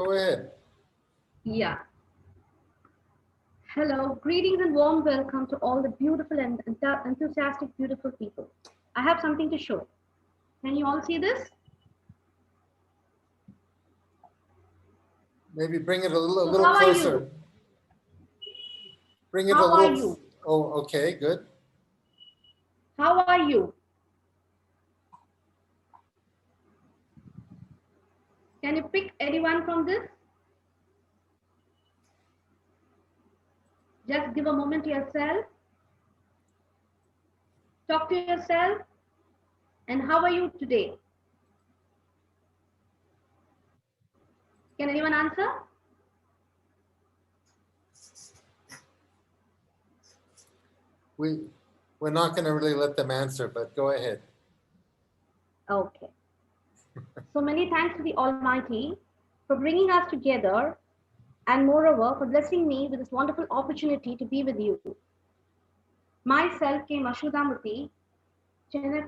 Go ahead. Yeah. Hello, greetings and warm welcome to all the beautiful and enthusiastic, beautiful people. I have something to show. Can you all see this? Maybe bring it a So, little how are you? closer. Bring it a How are little. you? Oh, okay, good. How are you? Can you pick anyone from this? Just give a moment to yourself. Talk to yourself. And how are you today? Can anyone answer? We we're not going to really let them answer, but go ahead. Okay. So many thanks to the Almighty for bringing us together and moreover for blessing me with this wonderful opportunity to be with you. Myself came Ashudamurthy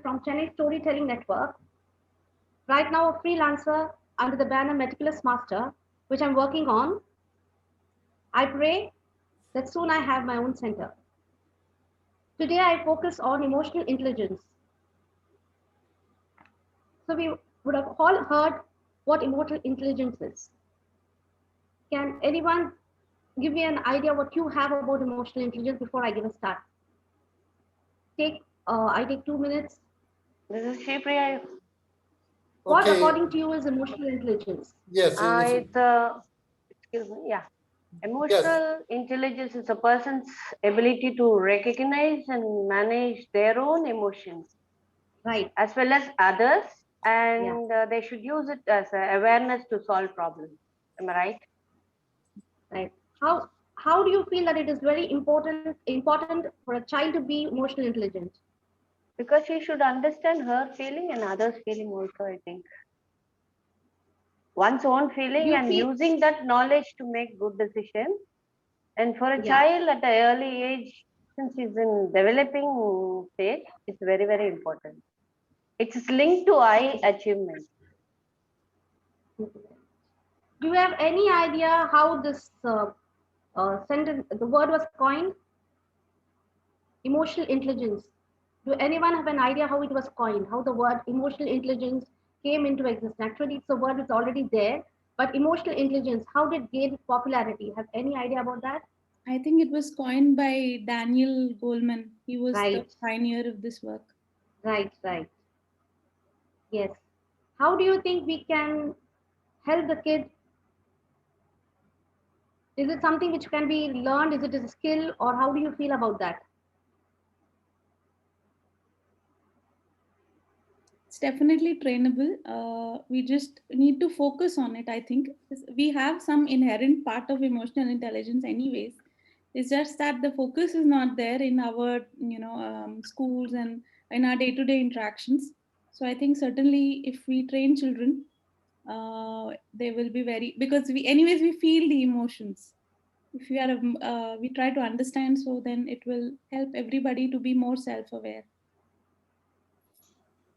from Chennai Storytelling Network, right now a freelancer under the banner Meticulous Master, which I'm working on. I pray that soon I have my own center. Today I focus on emotional intelligence. So we would have all heard what emotional intelligence is. Can anyone give me an idea what you have about emotional intelligence before I give a start? I take 2 minutes. This is Shripriya. What Okay. according to you is emotional intelligence? Yes. It's excuse me. Yeah, Yes. emotional intelligence is a person's ability to recognize and manage their own emotions Right. as well as others, Yeah. and they should use it as a awareness to solve problems. Am I right? Right. How do you feel that it is very important for a child to be emotional intelligent? Because she should understand her feeling and others' feeling also. I think one's own Do feeling you and feel? using that knowledge to make good decisions. And for a Yeah. child at an early age, since she's in developing stage, it's very, very important. It's linked to eye achievement. Do you have any idea how this sentence, the word was coined? Emotional intelligence. Do anyone have an idea how it was coined? How the word emotional intelligence came into existence? Actually, it's a word that's already there, but emotional intelligence, how did it gain popularity? Have any idea about that? I think it was coined by Daniel Goleman. He was the Right, pioneer of this work. right. Yes. How do you think we can help the kid? Is it something which can be learned? Is it a skill, or how do you feel about that? It's definitely trainable. We just need to focus on it. I think we have some inherent part of emotional intelligence, anyways. It's just that the focus is not there in our, schools and in our day-to-day interactions. So I think certainly if we train children, they will be very because anyways, we feel the emotions. If we try to understand, so then it will help everybody to be more self-aware.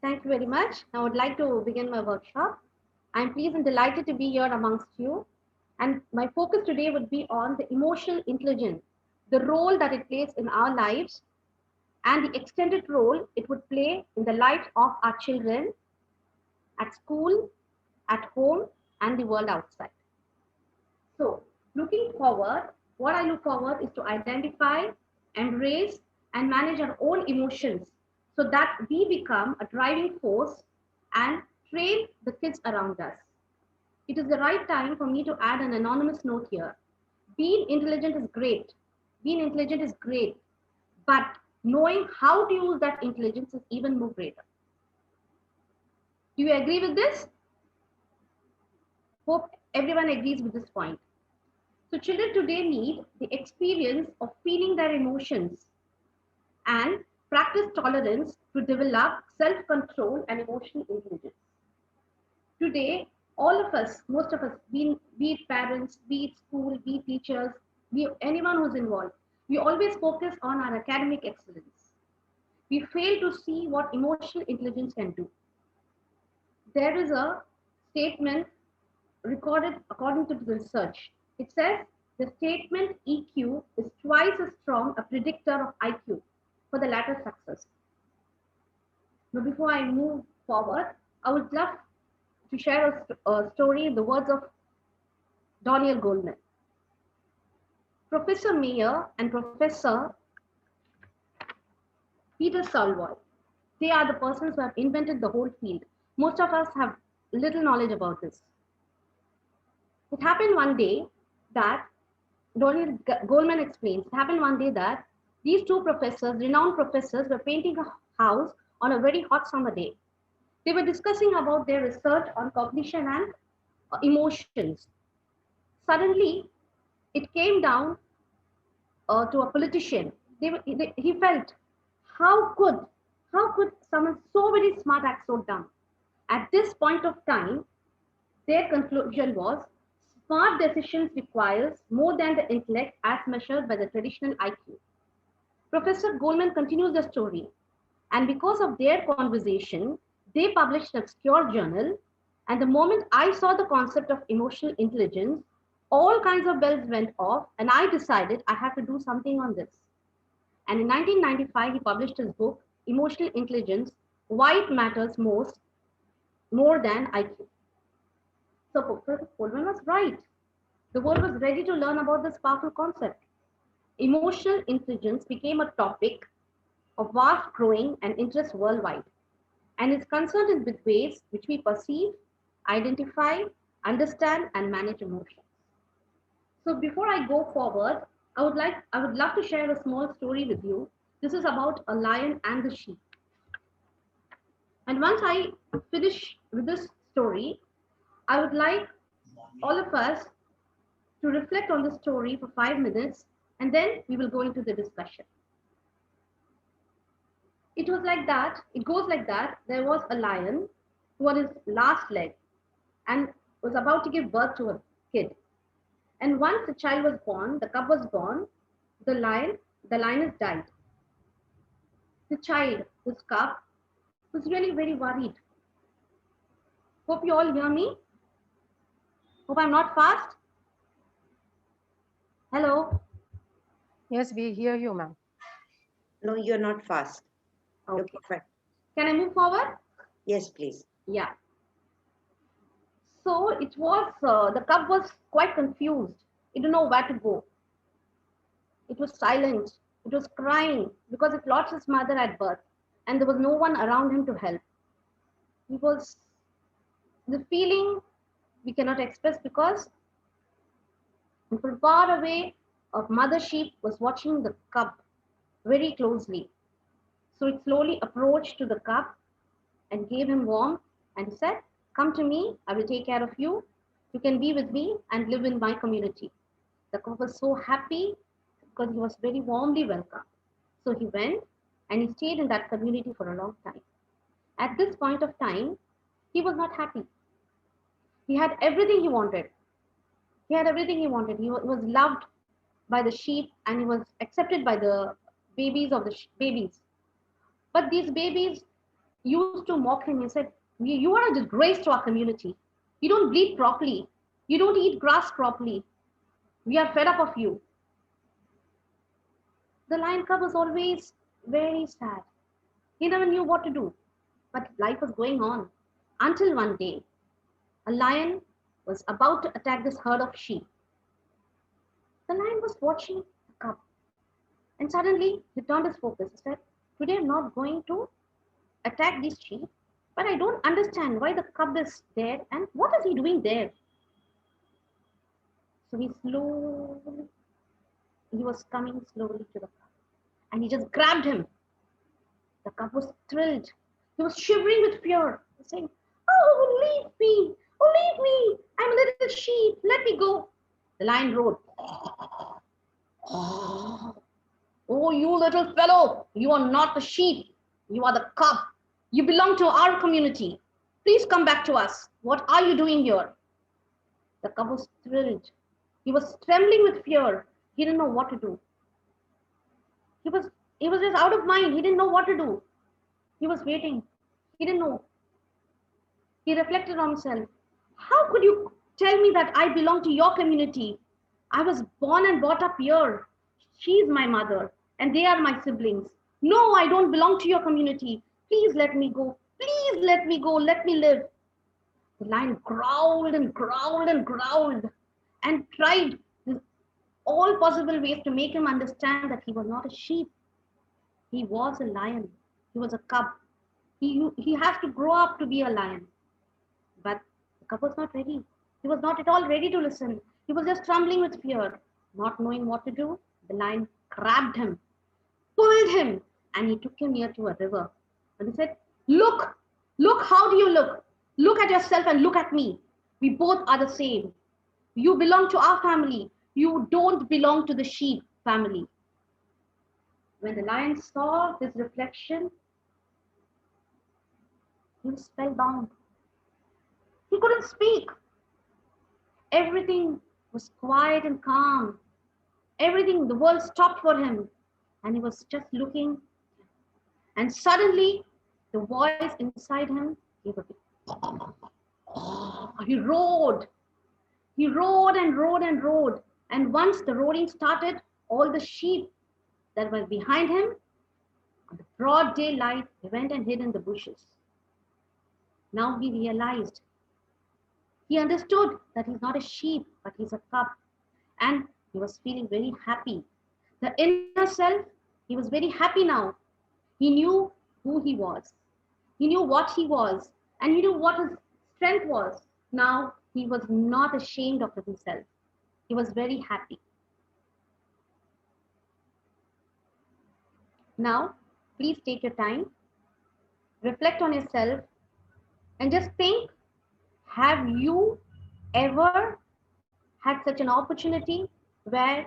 Thank you very much. I would like to begin my workshop. I'm pleased and delighted to be here amongst you. And my focus today would be on the emotional intelligence, the role that it plays in our lives, and the extended role it would play in the lives of our children at school, at home, and the world outside. So, looking forward, what I look forward is to identify, embrace, and manage our own emotions so that we become a driving force and train the kids around us. It is the right time for me to add an anonymous note here. Being intelligent is great. Being intelligent is great. But knowing how to use that intelligence is even more greater. Do you agree with this? Hope everyone agrees with this point. So children today need the experience of feeling their emotions and practice tolerance to develop self-control and emotional intelligence. Today, all of us, most of us, be it parents, be it school, be it teachers, be it anyone who's involved, we always focus on our academic excellence. We fail to see what emotional intelligence can do. There is a statement recorded according to the research. It says the statement EQ is twice as strong a predictor of IQ for the latter success. Now, before I move forward, I would love to share a story in the words of Daniel Goleman. Professor Mayer and Professor Peter Salovey, they are the persons who have invented the whole field. Most of us have little knowledge about this. It happened one day that, Daniel Goleman explains, it happened one day that these two professors, renowned professors, were painting a house on a very hot summer day. They were discussing about their research on cognition and emotions. Suddenly, it came down to a politician. He felt, how could someone so very smart act so dumb? At this point of time, their conclusion was smart decisions requires more than the intellect as measured by the traditional IQ. Professor Goleman continues the story, and because of their conversation, they published an obscure journal. And the moment I saw the concept of emotional intelligence, all kinds of bells went off, and I decided I have to do something on this. And in 1995, he published his book, Emotional Intelligence, Why It Matters More Than IQ. So Professor Goleman was right. The world was ready to learn about this powerful concept. Emotional intelligence became a topic of vast growing and interest worldwide, and is concerned with ways which we perceive, identify, understand, and manage emotions. So before I go forward, I would love to share a small story with you. This is about a lion and the sheep. And once I finish with this story, I would like all of us to reflect on the story for 5 minutes, and then we will go into the discussion. It was like that, it goes like that. There was a lion who on his last leg and was about to give birth to a kid. And once the child was born, the cub was born, the lioness died. The child, this cub, was really very worried. Hope you all hear me. Hope I'm not fast. Hello. Yes, we hear you, ma'am. No, you're not fast. You're Okay. perfect. Can I move forward? Yes, please. Yeah. So it was, the cub was quite confused. It didn't know where to go. It was silent. It was crying because it lost its mother at birth and there was no one around him to help. It was the feeling we cannot express because from far away, a mother sheep was watching the cub very closely. So it slowly approached to the cub and gave him warmth and said, "Come to me, I will take care of you. You can be with me and live in my community." The cub was so happy because he was very warmly welcomed. So he went and he stayed in that community for a long time. At this point of time, he was not happy. He had everything he wanted. He had everything he wanted. He was loved by the sheep and he was accepted by the babies of the babies. But these babies used to mock him and said, "You are a disgrace to our community. You don't breathe properly. You don't eat grass properly. We are fed up of you." The lion cub was always very sad. He never knew what to do. But life was going on until one day, a lion was about to attack this herd of sheep. The lion was watching the cub. And suddenly he turned his focus. He said, "Today I'm not going to attack these sheep, but I don't understand why the cub is there and what is he doing there?" So he was coming slowly to the cub and he just grabbed him. The cub was thrilled. He was shivering with fear, saying, "Oh, leave me. Oh, leave me. I'm a little sheep. Let me go." The lion roared, "Oh, you little fellow, you are not the sheep. You are the cub. You belong to our community. Please come back to us. What are you doing here?" The cub was thrilled. He was trembling with fear. He didn't know what to do. He was just out of mind. He didn't know what to do. He was waiting. He didn't know. He reflected on himself. How could you tell me that I belong to your community. I was born and brought up here. She's my mother, and they are my siblings. No, I don't belong to your community. Please let me go. Please let me go. Let me live. The lion growled and growled and growled and tried all possible ways to make him understand that he was not a sheep. He was a lion. He was a cub. He has to grow up to be a lion. But the cub was not ready. He was not at all ready to listen. He was just trembling with fear, not knowing what to do. The lion grabbed him, pulled him, and he took him near to a river. And he said, look, how do you look? Look at yourself and look at me. We both are the same. You belong to our family. You don't belong to the sheep family. When the lion saw his reflection, he was spellbound. He couldn't speak. Everything was quiet and calm. Everything, the world stopped for him. And he was just looking. And suddenly, the voice inside him gave a big he roared. He roared and roared and roared. And once the roaring started, all the sheep that were behind him, on the broad daylight, they went and hid in the bushes. Now he realized, he understood that he's not a sheep, but he's a cub. And he was feeling very happy. The inner self, he was very happy now. He knew who he was. He knew what he was. And he knew what his strength was. Now he was not ashamed of himself. He was very happy. Now, please take your time, reflect on yourself, and just think, have you ever had such an opportunity where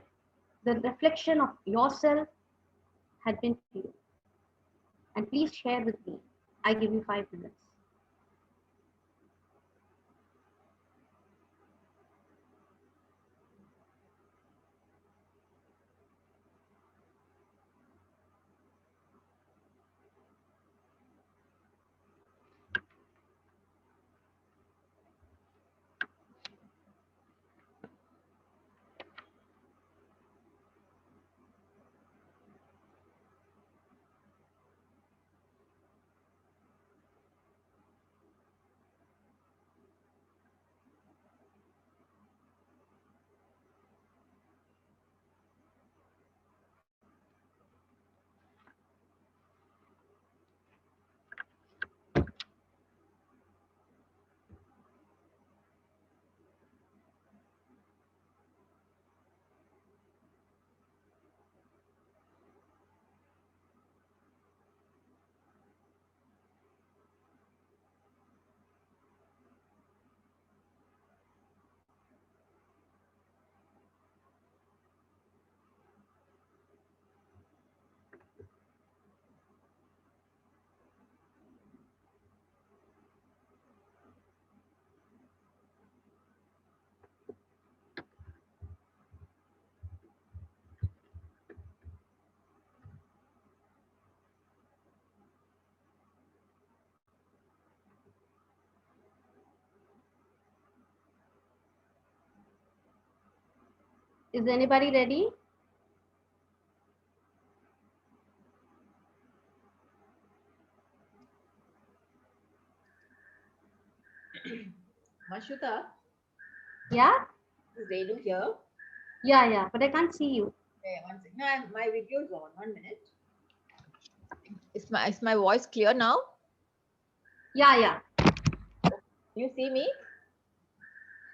the reflection of yourself had been to you? And please share with me. I give you 5 minutes. Is anybody ready? Mashuta, Yeah? is Renu here? Yeah, but I can't see you. Okay, one second. No, my video is on. 1 minute. Is my voice clear now? Yeah. You see me?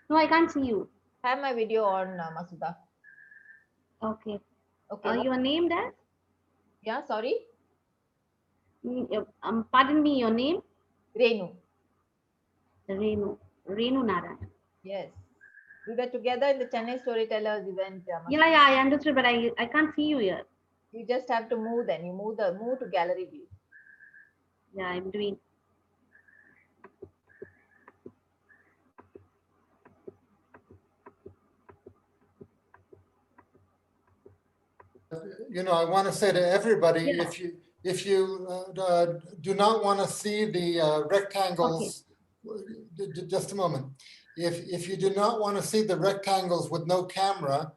No, I can't see you. Have my video on, Masuda. Okay. Okay. Your name there? Yeah, sorry. Pardon me, your name? Renu. Renu Narayan. Yes. We were together in the Chennai Storytellers event. Yeah, I understood, but I can't see you here. You just have to move then. You move to gallery view. Yeah, I'm doing. I want to say to everybody, Yeah. if you do not want to see the rectangles, just a moment. If you do not want to see the rectangles with no camera,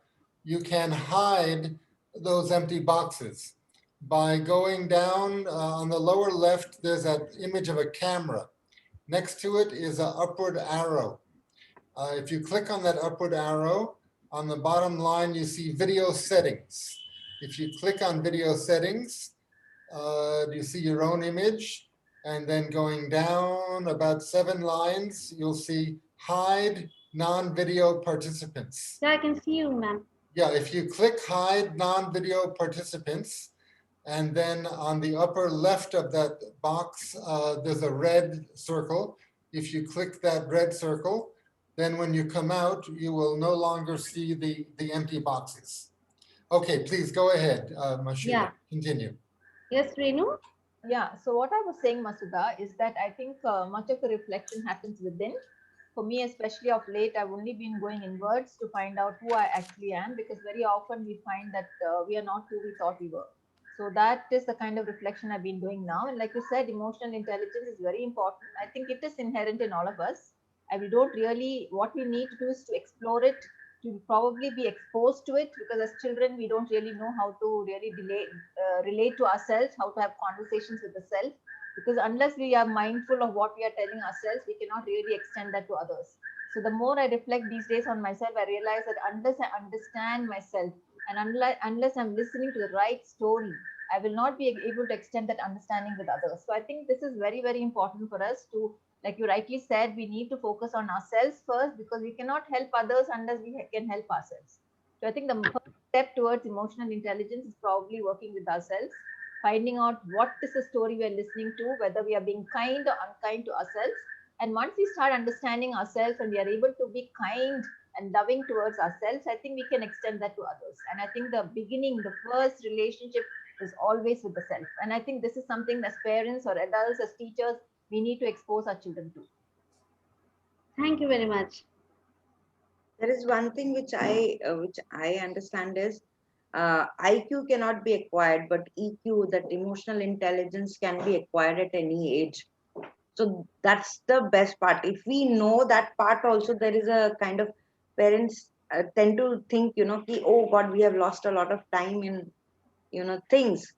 you can hide those empty boxes. By going down on the lower left, there's that image of a camera. Next to it is an upward arrow. If you click on that upward arrow, on the bottom line, you see video settings. If you click on video settings, you see your own image. And then going down about 7 lines, you'll see hide non-video participants. Yeah, I can see you, ma'am. Yeah, if you click hide non-video participants, and then on the upper left of that box, there's a red circle. If you click that red circle, then when you come out, you will no longer see the empty boxes. Okay, please go ahead, Mashuda. Yeah. Continue. Yes, Renu? Yeah, so what I was saying, Masuda, is that I think much of the reflection happens within. For me, especially of late, I've only been going inwards to find out who I actually am, because very often we find that we are not who we thought we were. So that is the kind of reflection I've been doing now. And like you said, emotional intelligence is very important. I think it is inherent in all of us. And we don't really, what we need to do is to explore it, to probably be exposed to it, because as children, we don't really know how to really relate to ourselves, how to have conversations with the self. Because unless we are mindful of what we are telling ourselves, we cannot really extend that to others. So the more I reflect these days on myself, I realize that unless I understand myself and unless I'm listening to the right story, I will not be able to extend that understanding with others. So I think this is very, very important for us to, like you rightly said, we need to focus on ourselves first, because we cannot help others unless we can help ourselves. So I think the first step towards emotional intelligence is probably working with ourselves, finding out what is the story we are listening to, whether we are being kind or unkind to ourselves. And once we start understanding ourselves and we are able to be kind and loving towards ourselves, I think we can extend that to others. And I think the beginning, the first relationship is always with the self. And I think this is something as parents or adults, as teachers, we need to expose our children to. Thank you very much. There is one thing which I understand is IQ cannot be acquired, but EQ, that emotional intelligence, can be acquired at any age. So that's the best part. If we know that part also, there is a kind of, parents tend to think, oh God, we have lost a lot of time in, things.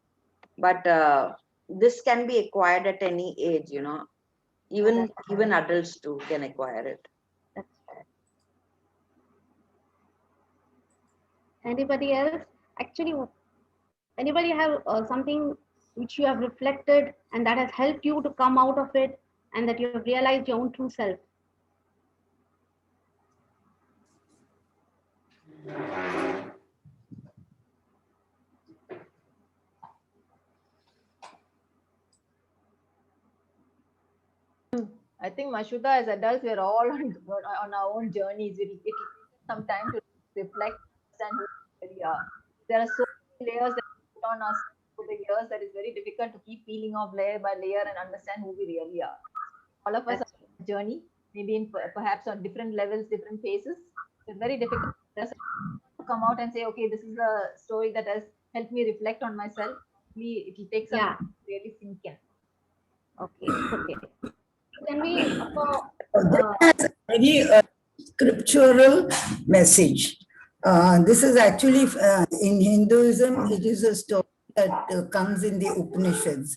But this can be acquired at any age, even adults too can acquire it. That's right. Anybody else? Actually, anybody have something which you have reflected and that has helped you to come out of it and that you have realized your own true self? I think, Mashuda, as adults, we're all on our own journeys. It will take some time to reflect and who we really are. There are so many layers that we put on us over the years that it's very difficult to keep peeling off layer by layer and understand who we really are. All of us are on a journey, maybe in perhaps on different levels, different phases. It's very difficult to come out and say, okay, this is a story that has helped me reflect on myself. It will take some time to really sink in. Okay. Can we That's a very scriptural message. This is actually in Hinduism, it is a story that comes in the Upanishads.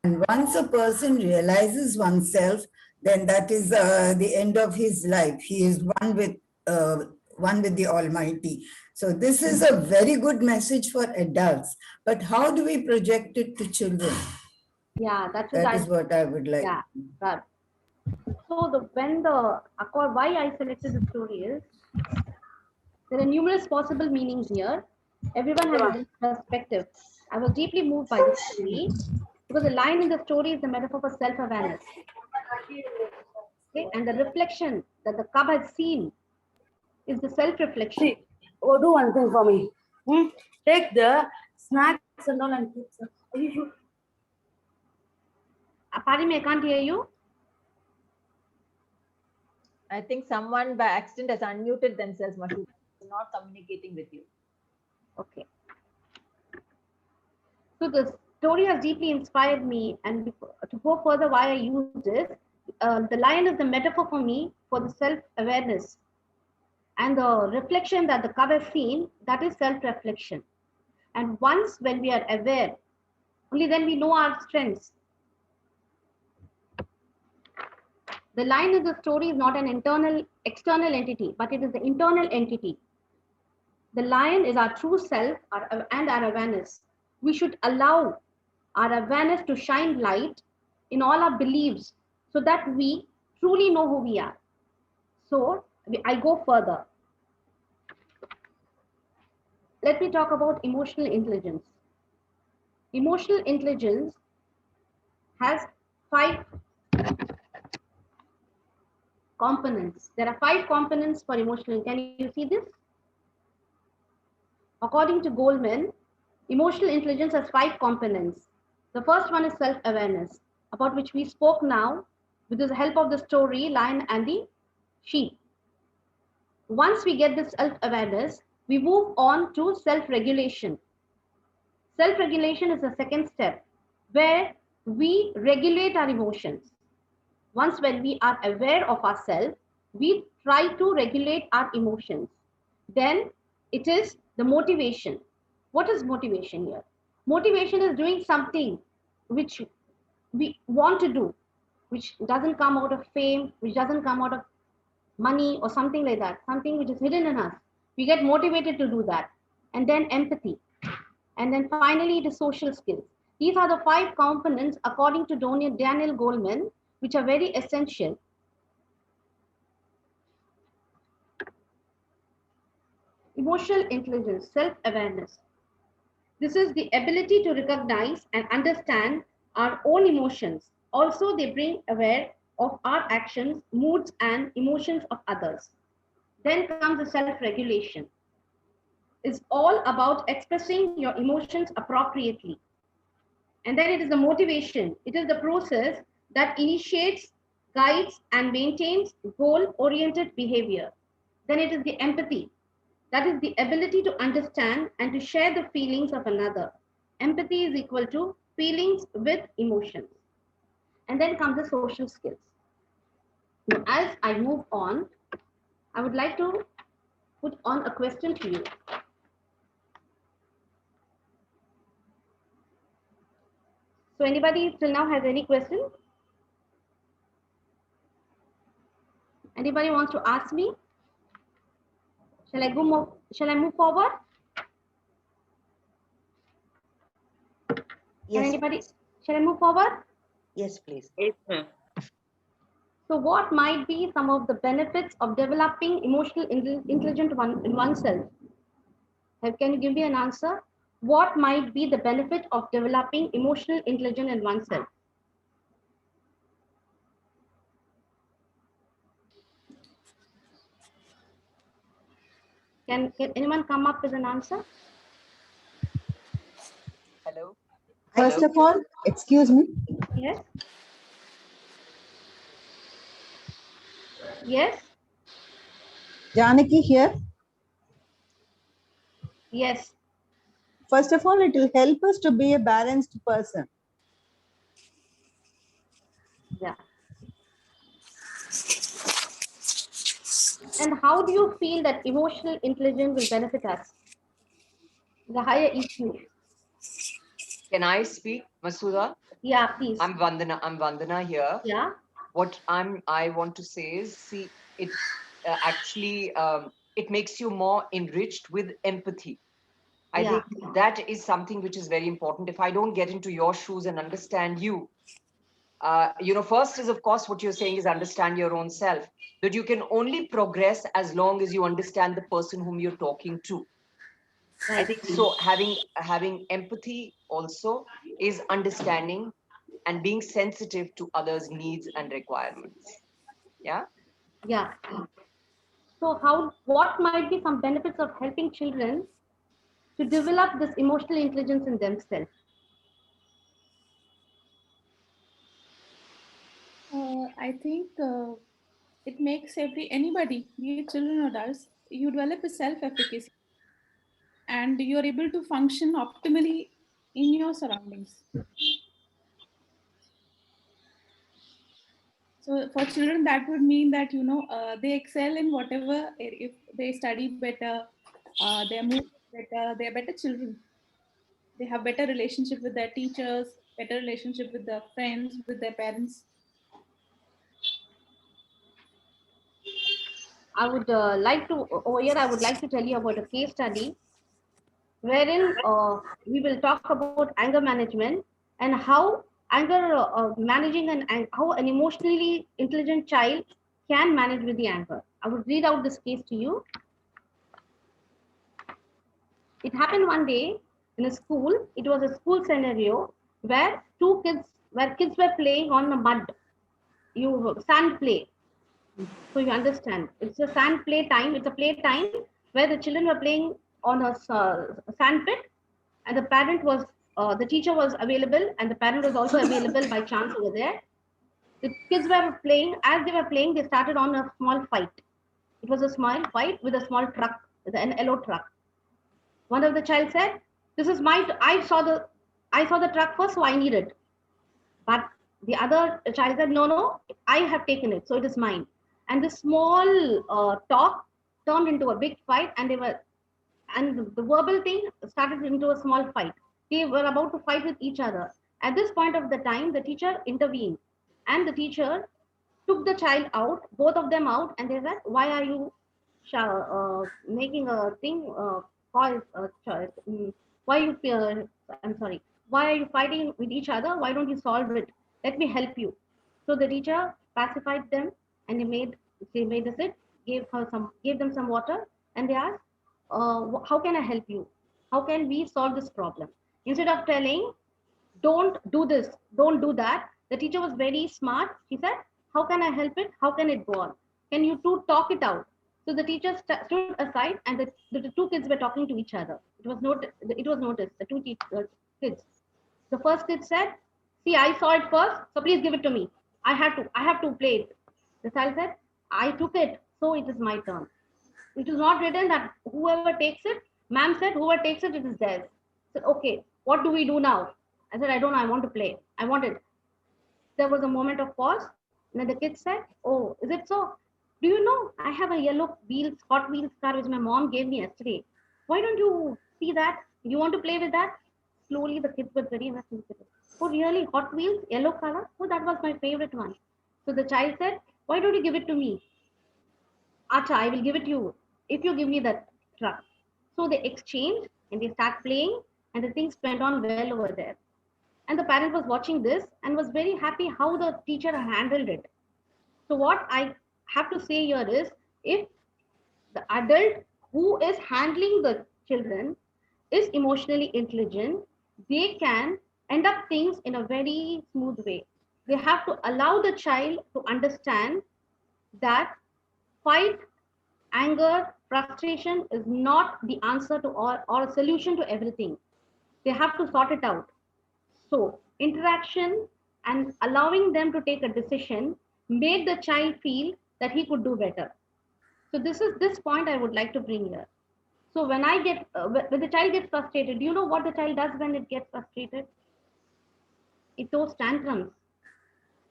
And once a person realizes oneself, then that is the end of his life. He is one with the Almighty. So this is a very good message for adults. But how do we project it to children? Yeah, that is what I would like. Yeah, right. So why I selected the story is, there are numerous possible meanings here. Everyone has a different perspective. I was deeply moved by this story because the line in the story is the metaphor for self-awareness. Okay? And the reflection that the cub has seen is the self-reflection. Oh, do one thing for me. Take the snacks and all and keep them. Parimi, I can't hear you. I think someone by accident has unmuted themselves, Mashuda. They're not communicating with you. Okay. So the story has deeply inspired me, and to go further why I use this, the lion is the metaphor for me for the self-awareness. And the reflection that the cub has seen, that is self-reflection. And once when we are aware, only then we know our strengths. The lion in the story is not an external entity, but it is the internal entity. The lion is our true self and our awareness. We should allow our awareness to shine light in all our beliefs so that we truly know who we are. So I go further. Let me talk about emotional intelligence. Emotional intelligence has 5 components. There are 5 components for emotional. Can you see this? According to Goleman, emotional intelligence has 5 components. The first one is self-awareness, about which we spoke now with the help of the story, lion and the sheep. Once we get this self-awareness, we move on to self-regulation. Self-regulation is the second step, where we regulate our emotions. Once when we are aware of ourselves, we try to regulate our emotions. Then it is the motivation. What is motivation here? Motivation is doing something which we want to do, which doesn't come out of fame, which doesn't come out of money or something like that, something which is hidden in us. We get motivated to do that. And then empathy. And then finally, the social skills. These are the 5 components according to Daniel Goleman, which are very essential. Emotional intelligence, self-awareness. This is the ability to recognize and understand our own emotions. Also, they bring aware of our actions, moods, and emotions of others. Then comes the self-regulation. It's all about expressing your emotions appropriately. And then it is the motivation. It is the process that initiates, guides, and maintains goal-oriented behavior. Then it is the empathy. That is the ability to understand and to share the feelings of another. Empathy is equal to feelings with emotions. And then comes the social skills. Now, as I move on, I would like to put on a question to you. So anybody till now has any question? Anybody wants to ask me? Shall I move forward? Yes. Anybody? Shall I move forward? Yes, please. So what might be some of the benefits of developing emotional intelligence in oneself? Can you give me an answer? What might be the benefit of developing emotional intelligence in oneself? Can anyone come up with an answer? Hello. First of all, excuse me. Yes. Yes. Janaki here. Yes. First of all, it will help us to be a balanced person. Yeah. And how do you feel that emotional intelligence will benefit us? The higher EQ. Can I speak, Masuda? Yeah, please. I'm Vandana here. Yeah. What I want to say is, see, it actually it makes you more enriched with empathy. I think that is something which is very important. If I don't get into your shoes and understand you, first is, of course, what you're saying is understand your own self. That you can only progress as long as you understand the person whom you're talking to. Right. I think so. Having empathy also is understanding and being sensitive to others' needs and requirements. Yeah. Yeah. So what might be some benefits of helping children to develop this emotional intelligence in themselves? I think it makes anybody, be it children or adults, you develop a self-efficacy and you're able to function optimally in your surroundings. So for children, that would mean that, they excel in whatever, if they study better, they move better, they are better children. They have better relationship with their teachers, better relationship with their friends, with their parents. I would over here, I would like to tell you about a case study wherein we will talk about anger management and how anger managing and how an emotionally intelligent child can manage with the anger. I would read out this case to you. It happened one day in a school. It was a school scenario where kids were playing on the mud, sand play. So you understand, it's a sand play time. It's a play time where the children were playing on a sand pit, and the teacher was available, and the parent was also available by chance over there. The kids were playing. As they were playing, they started on a small fight. It was a small fight with a small truck, with an yellow truck. One of the child said, "This is my. I saw the truck first, so I need it." But the other child said, "No, no, I have taken it, so it is mine." And the small talk turned into a big fight, and the verbal thing started into a small fight. They were about to fight with each other. At this point of the time, the teacher intervened, and the teacher took the child out, both of them out, and they said, "Why are you making a thing? Why you? I'm sorry. Why are you fighting with each other? Why don't you solve it? Let me help you." So the teacher pacified them, and they made a sit, gave them some water, and they asked, "How can I help you? How can we solve this problem?" Instead of telling, "Don't do this, don't do that," the teacher was very smart. She said, "How can I help it? How can it go on? Can you two talk it out?" So the teacher stood aside, and the two kids were talking to each other. It was noticed. The two kids. The first kid said, "See, I saw it first, so please give it to me. I have to play it." The child said, "I took it, so it is my turn. It is not written that whoever takes it." Ma'am said, "Whoever takes it, it is theirs." I said, "Okay, what do we do now?" I said, "I don't know. I want to play. I want it." There was a moment of pause. And then the kid said, "Oh, is it so? Do you know I have a yellow Hot Wheels car which my mom gave me yesterday? Why don't you see that? You want to play with that?" Slowly, the kids were very innocent. "Oh, really? Hot Wheels, yellow color? Oh, that was my favorite one." So the child said, "Why don't you give it to me?" "Acha, I will give it to you if you give me that truck." So they exchanged and they start playing, and the things went on well over there. And the parent was watching this and was very happy how the teacher handled it. So what I have to say here is, if the adult who is handling the children is emotionally intelligent, they can end up things in a very smooth way. They have to allow the child to understand that fight, anger, frustration is not the answer to all or a solution to everything. They have to sort it out. So interaction and allowing them to take a decision made the child feel that he could do better. So this point I would like to bring here. So when the child gets frustrated, do you know what the child does when it gets frustrated? It throws tantrums.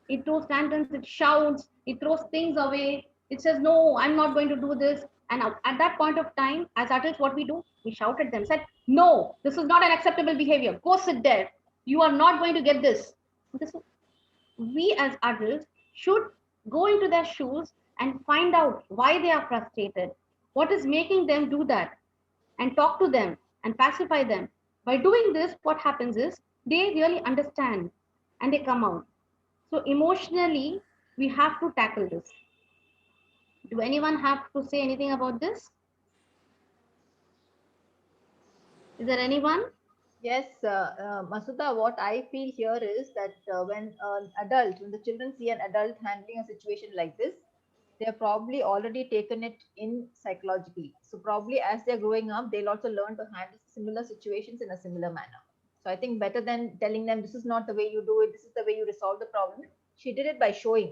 It shouts, it throws things away. It says, "No, I'm not going to do this." And at that point of time, as adults, what we do? We shout at them, said, "No, this is not an acceptable behavior. Go sit there. You are not going to get this." We as adults should go into their shoes and find out why they are frustrated, what is making them do that, and talk to them and pacify them. By doing this, what happens is they really understand and they come out. So emotionally, we have to tackle this. Do anyone have to say anything about this? Is there anyone? Yes, Masuda, what I feel here is that when the children see an adult handling a situation like this, they have probably already taken it in psychologically. So probably as they're growing up, they'll also learn to handle similar situations in a similar manner. So I think better than telling them, "This is not the way you do it, this is the way you resolve the problem," she did it by showing.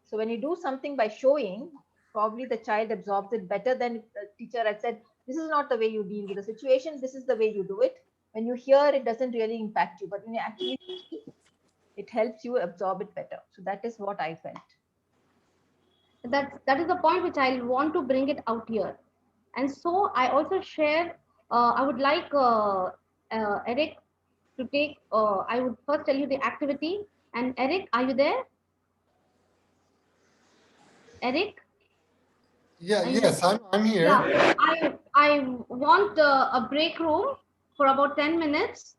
So when you do something by showing, probably the child absorbs it better than if the teacher had said, "This is not the way you deal with the situation, this is the way you do it." When you hear, it doesn't really impact you, but when you actually see, it helps you absorb it better. So that is what I felt. that is the point which I want to bring it out here. And so I also share, I would like Eric to take, I would first tell you the activity. And Eric, are you there? Eric? Yeah, Are you yes, there? I'm here. Yeah, I want a break room for about 10 minutes.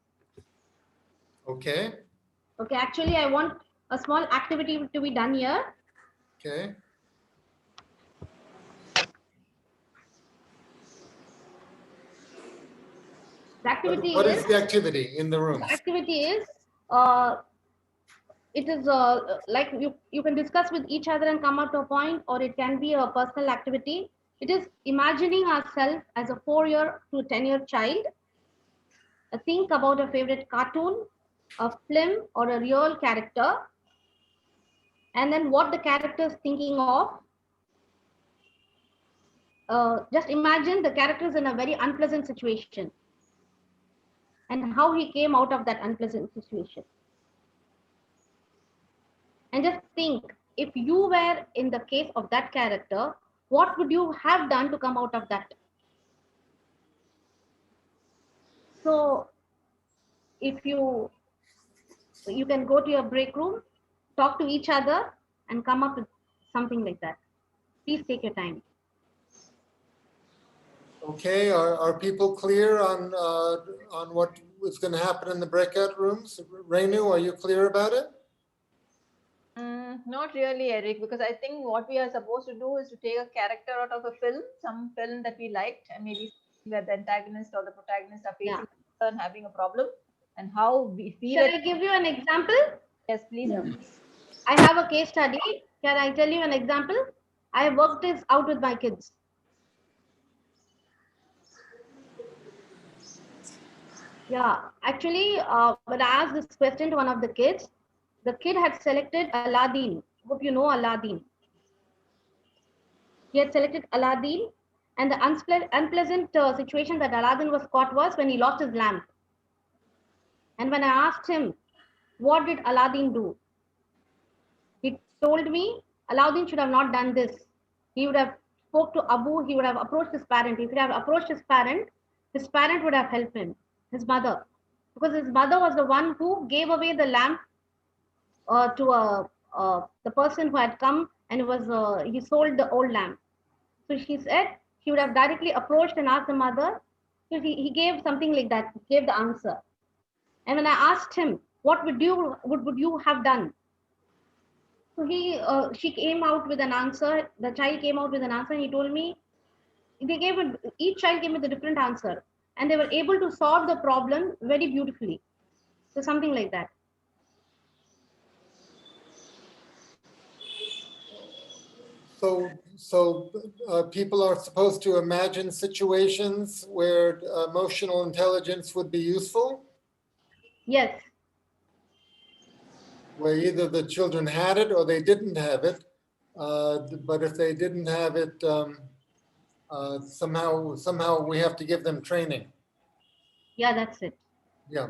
Okay, Okay, actually, I want a small activity to be done here. okay. The activity What is, is the activity in the rooms? the activity is, uh, it is like you can discuss with each other and come up to a point, or it can be a personal activity. It is imagining ourselves as a 4-year to 10-year child. Think about a favorite cartoon, a film, or a real character, and then what the character is thinking of. Just imagine the character is in a very unpleasant situation and how he came out of that unpleasant situation. And just think, if you were in the case of that character, what would you have done to come out of that? So if you can go to your break room, talk to each other, and come up with something like that. Please take your time. Okay, are people clear on what is going to happen in the breakout rooms? Renu, are you clear about it? Not really, Eric, because I think what we are supposed to do is to take a character out of a film, some film that we liked, and maybe where the antagonist or the protagonist are facing and having a problem, and how we feel. Shall I give you an example? Yes, please. Yeah. I have a case study. Can I tell you an example? I have worked this out with my kids. Yeah, actually, when I asked this question to one of the kids, the kid had selected Aladdin. Hope you know Aladdin. He had selected Aladdin, and the unpleasant situation that Aladdin was caught was when he lost his lamp. And when I asked him, what did Aladdin do? He told me Aladdin should have not done this. He would have spoke to Abu. He would have approached his parent. If he had approached his parent would have helped him, his mother, because his mother was the one who gave away the lamp to the person who had come, and it was he sold the old lamp. So she said he would have directly approached and asked the mother. So he gave something like that. He gave the answer. And when I asked him, what would you have done? So she came out with an answer. The child came out with an answer, and he told me each child came with a different answer, and they were able to solve the problem very beautifully. So something like that. So people are supposed to imagine situations where emotional intelligence would be useful, Yes. where either the children had it or they didn't have it. But if they didn't have it, somehow we have to give them training. Yeah, that's it. Yeah.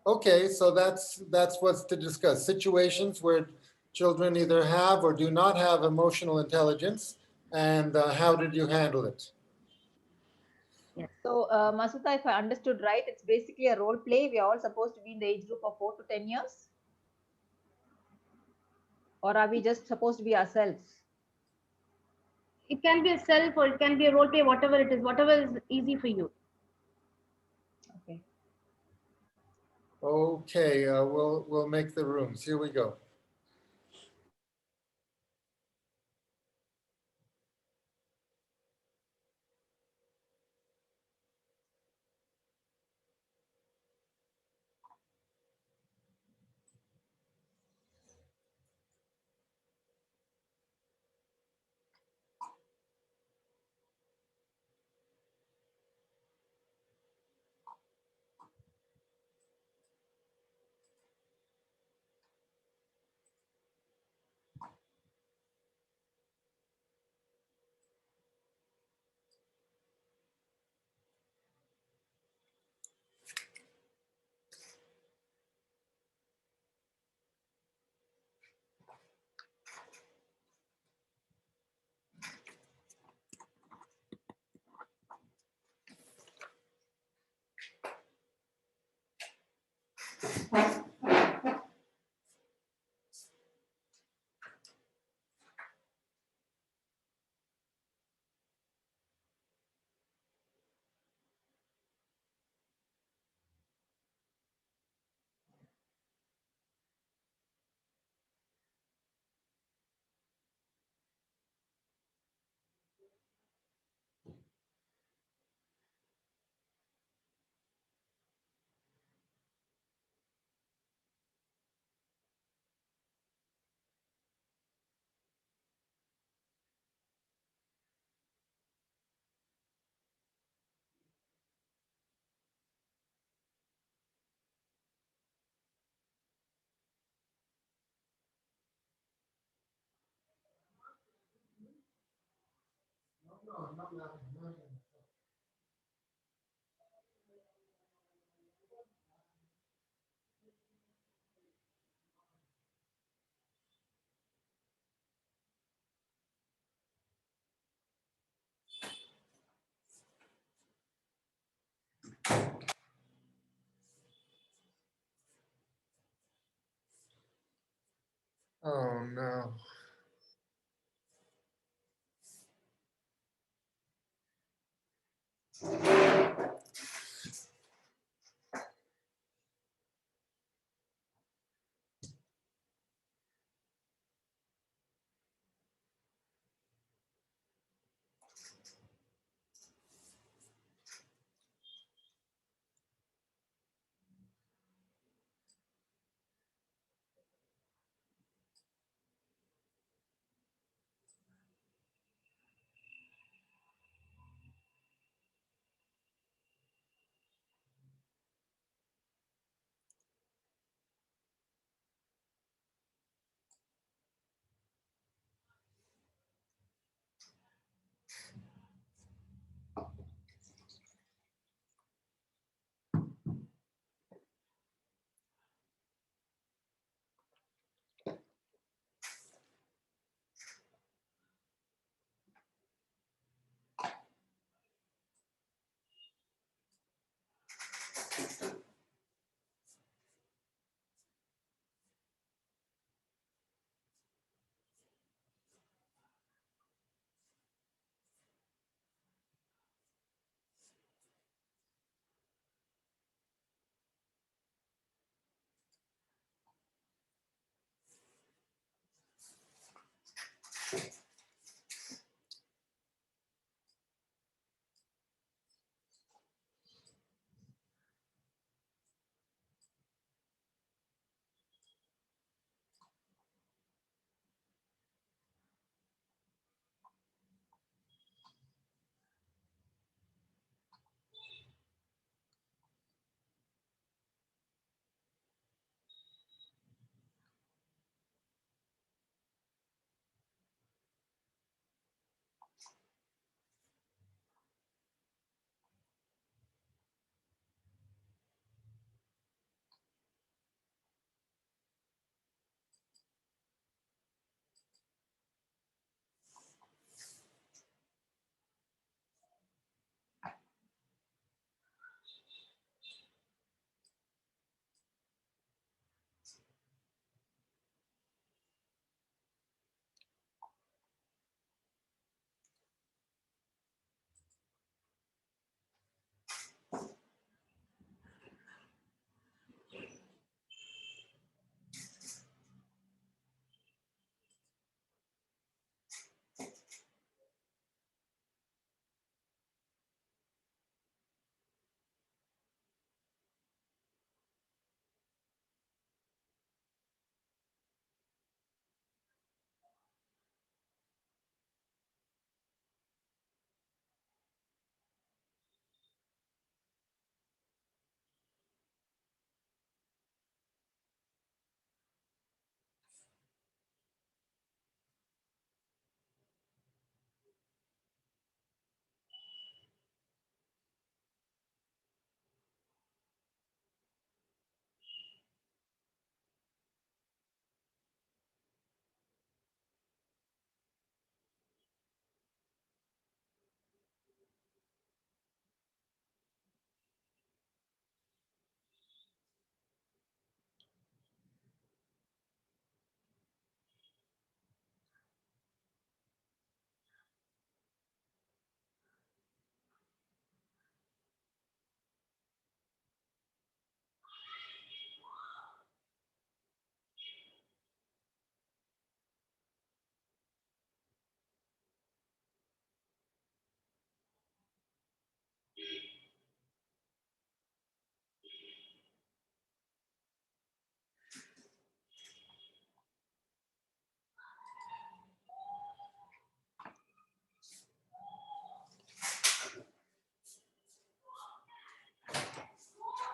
Okay, so that's what's to discuss. Situations where children either have or do not have emotional intelligence, and how did you handle it? So, Masuta, if I understood right, it's basically a role play. We are all supposed to be in the age group of 4 to 10 years? Or are we just supposed to be ourselves? It can be a self or it can be a role play, whatever it is, whatever is easy for you. Okay. Okay, we'll make the rooms. Here we go. no, not laughing, not laughing. Oh no.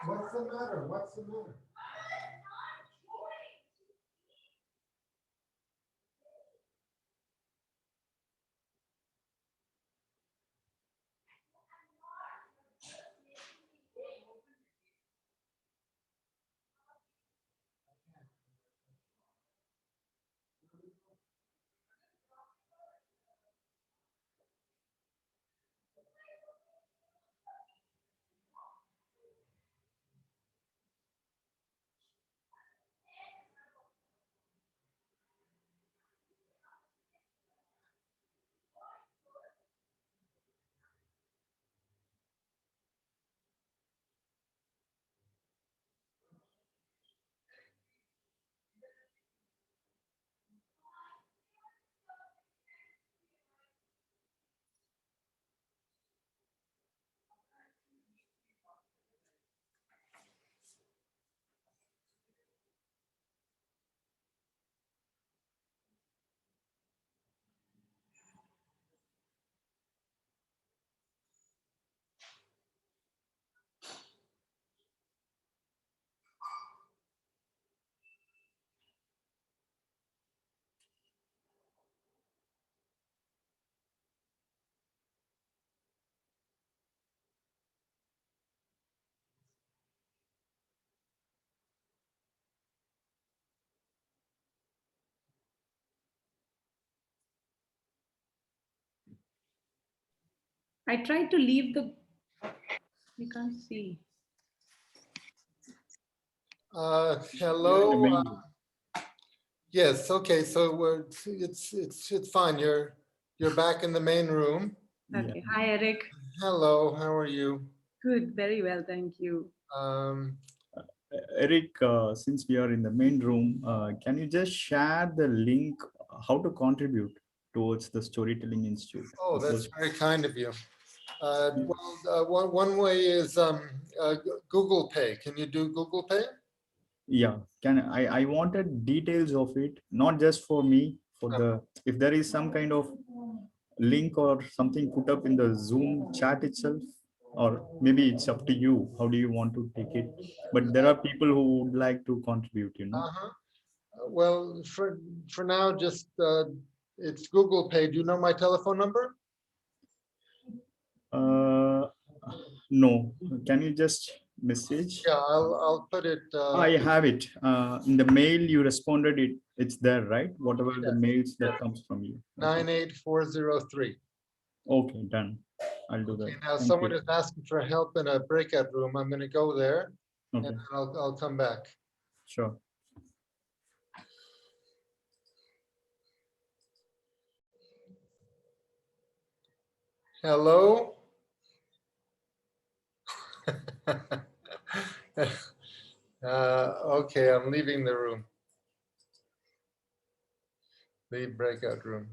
What's the matter? What's the matter? I tried to leave the, we can't see. Hello. Main room. Yes. Okay. So it's fine. You're back in the main room. Okay. Hi, Eric. Hello. How are you? Good. Very well. Thank you. Eric, since we are in the main room, can you just share the link how to contribute towards the Storytelling Institute? Oh, that's very kind of you. One way is Google Pay. Can you do Google Pay? Yeah, I wanted details of it, not just for me, for the, if there is some kind of link or something put up in the Zoom chat itself, or maybe it's up to you. How do you want to take it? But there are people who would like to contribute, you know. Well, for now, just it's Google Pay. Do you know my telephone number? No, can you just message? Yeah, I'll put it. I have it in the mail you responded. It's there, right? Whatever the mails that comes from you. 98403. Okay, done. I'll do that. Okay, now Thank someone you. is asking for help in a breakout room. I'm going to go there, Okay. and I'll come back. Sure. Hello. Okay, I'm leaving the room. Leave breakout room.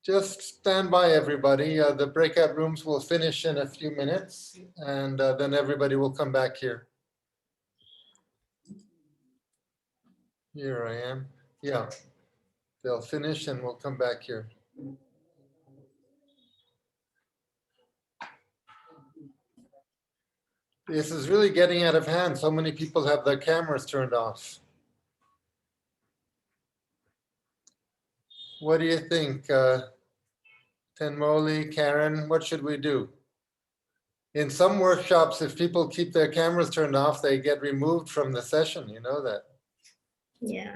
Just stand by, everybody. The breakout rooms will finish in a few minutes, and then everybody will come back here. Here I am. Yeah, they'll finish and we'll come back here. This is really getting out of hand. So many people have their cameras turned off. What do you think, Tenmoli, Karen? What should we do? In some workshops, if people keep their cameras turned off, they get removed from the session. You know that? Yeah.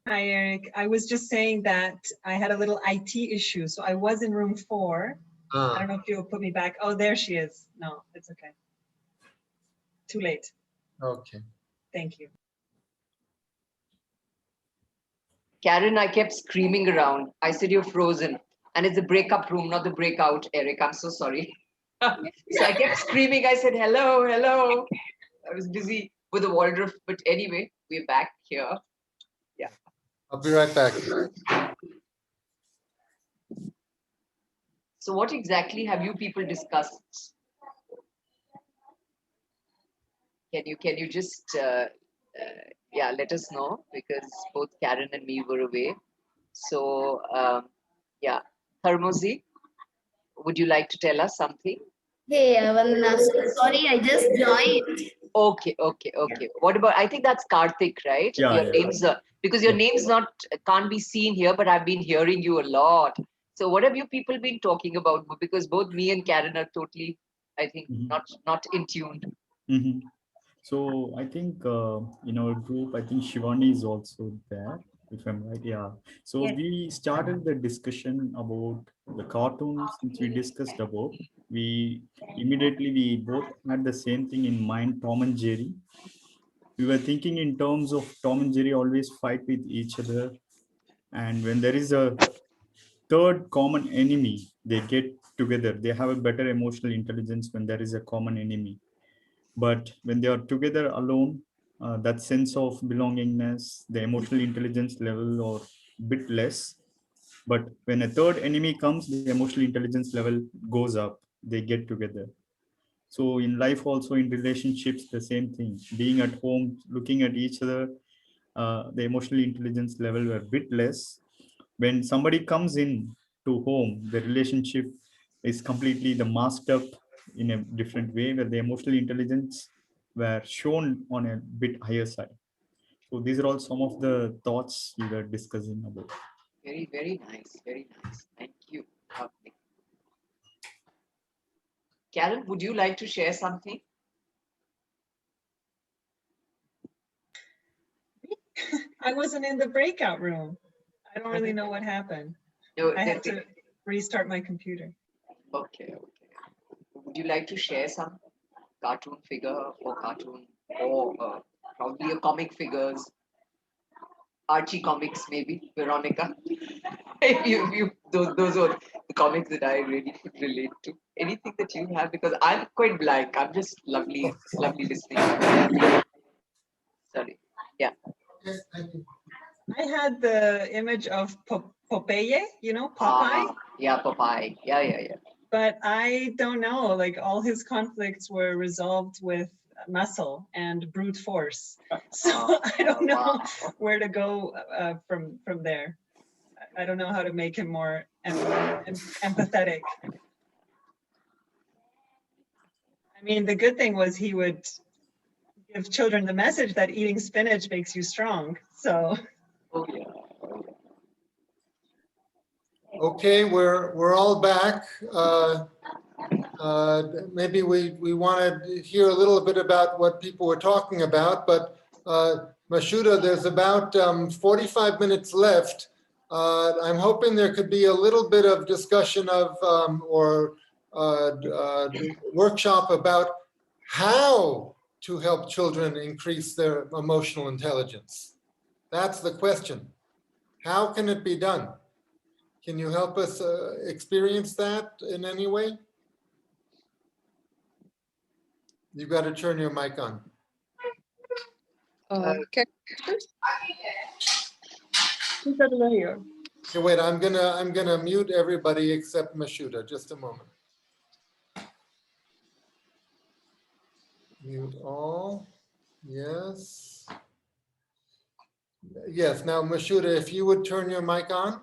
Hi, Eric. I was just saying that I had a little IT issue. So I was in room 4. I don't know if you'll put me back. Oh, there she is. No, it's okay. Too late. Okay. Thank you. Karen, I kept screaming around. I said, you're frozen. And it's the breakup room, not the breakout, Eric. I'm so sorry. So I kept screaming. I said, hello, hello. I was busy with the Waldorf. But anyway, we're back here. Yeah. I'll be right back. So what exactly have you people discussed? Can you just, yeah, let us know, because both Karen and me were away. So, yeah, Tharmozi, would you like to tell us something? Hey, Vandana, sorry, I just joined. Okay. What about, I think that's Karthik, right? Yeah, your yeah. name's, because your name's can't be seen here, but I've been hearing you a lot. So what have you people been talking about? Because both me and Karen are totally, I think, not in tune. Mm-hmm. So I think in our group, I think Shivani is also there, if I'm right. Yeah. So Yes. we started the discussion about the cartoons, which we discussed about. We both had the same thing in mind, Tom and Jerry. We were thinking in terms of Tom and Jerry always fight with each other. And when there is a third common enemy, they get together. They have a better emotional intelligence when there is a common enemy. But when they are together alone, that sense of belongingness, the emotional intelligence level or bit less. But when a third enemy comes, the emotional intelligence level goes up. They get together. So in life also, in relationships, the same thing. Being at home, looking at each other, the emotional intelligence level were a bit less. When somebody comes in to home, the relationship is completely masked up in a different way, where the emotional intelligence were shown on a bit higher side. So these are all some of the thoughts we were discussing about. Very, very nice. Very nice. Thank you. Lovely. Karen, would you like to share something? I wasn't in the breakout room. I don't really know what happened. No, I had to restart my computer. Okay. Would you like to share some cartoon figure or cartoon or probably a comic figures? Archie comics, maybe, Veronica. Those are the comics that I really could relate to. Anything that you have, because I'm quite blank. I'm just lovely listening. Sorry. Yeah. I had the image of Popeye, you know, Popeye. Yeah, Popeye. Yeah. But I don't know, like all his conflicts were resolved with muscle and brute force. So I don't know where to go from there. I don't know how to make him more empathetic. I mean, the good thing was he would give children the message that eating spinach makes you strong. So. Oh yeah. Okay, we're all back. Maybe we want to hear a little bit about what people were talking about, but Mashuda, there's about 45 minutes left. I'm hoping there could be a little bit of discussion of or workshop about how to help children increase their emotional intelligence. That's the question. How can it be done? Can you help us experience that in any way? You've got to turn your mic on. Okay. Okay, wait, I'm gonna mute everybody except Mashuda. Just a moment. Mute all. Yes. Yes. Now, Mashuda, if you would turn your mic on.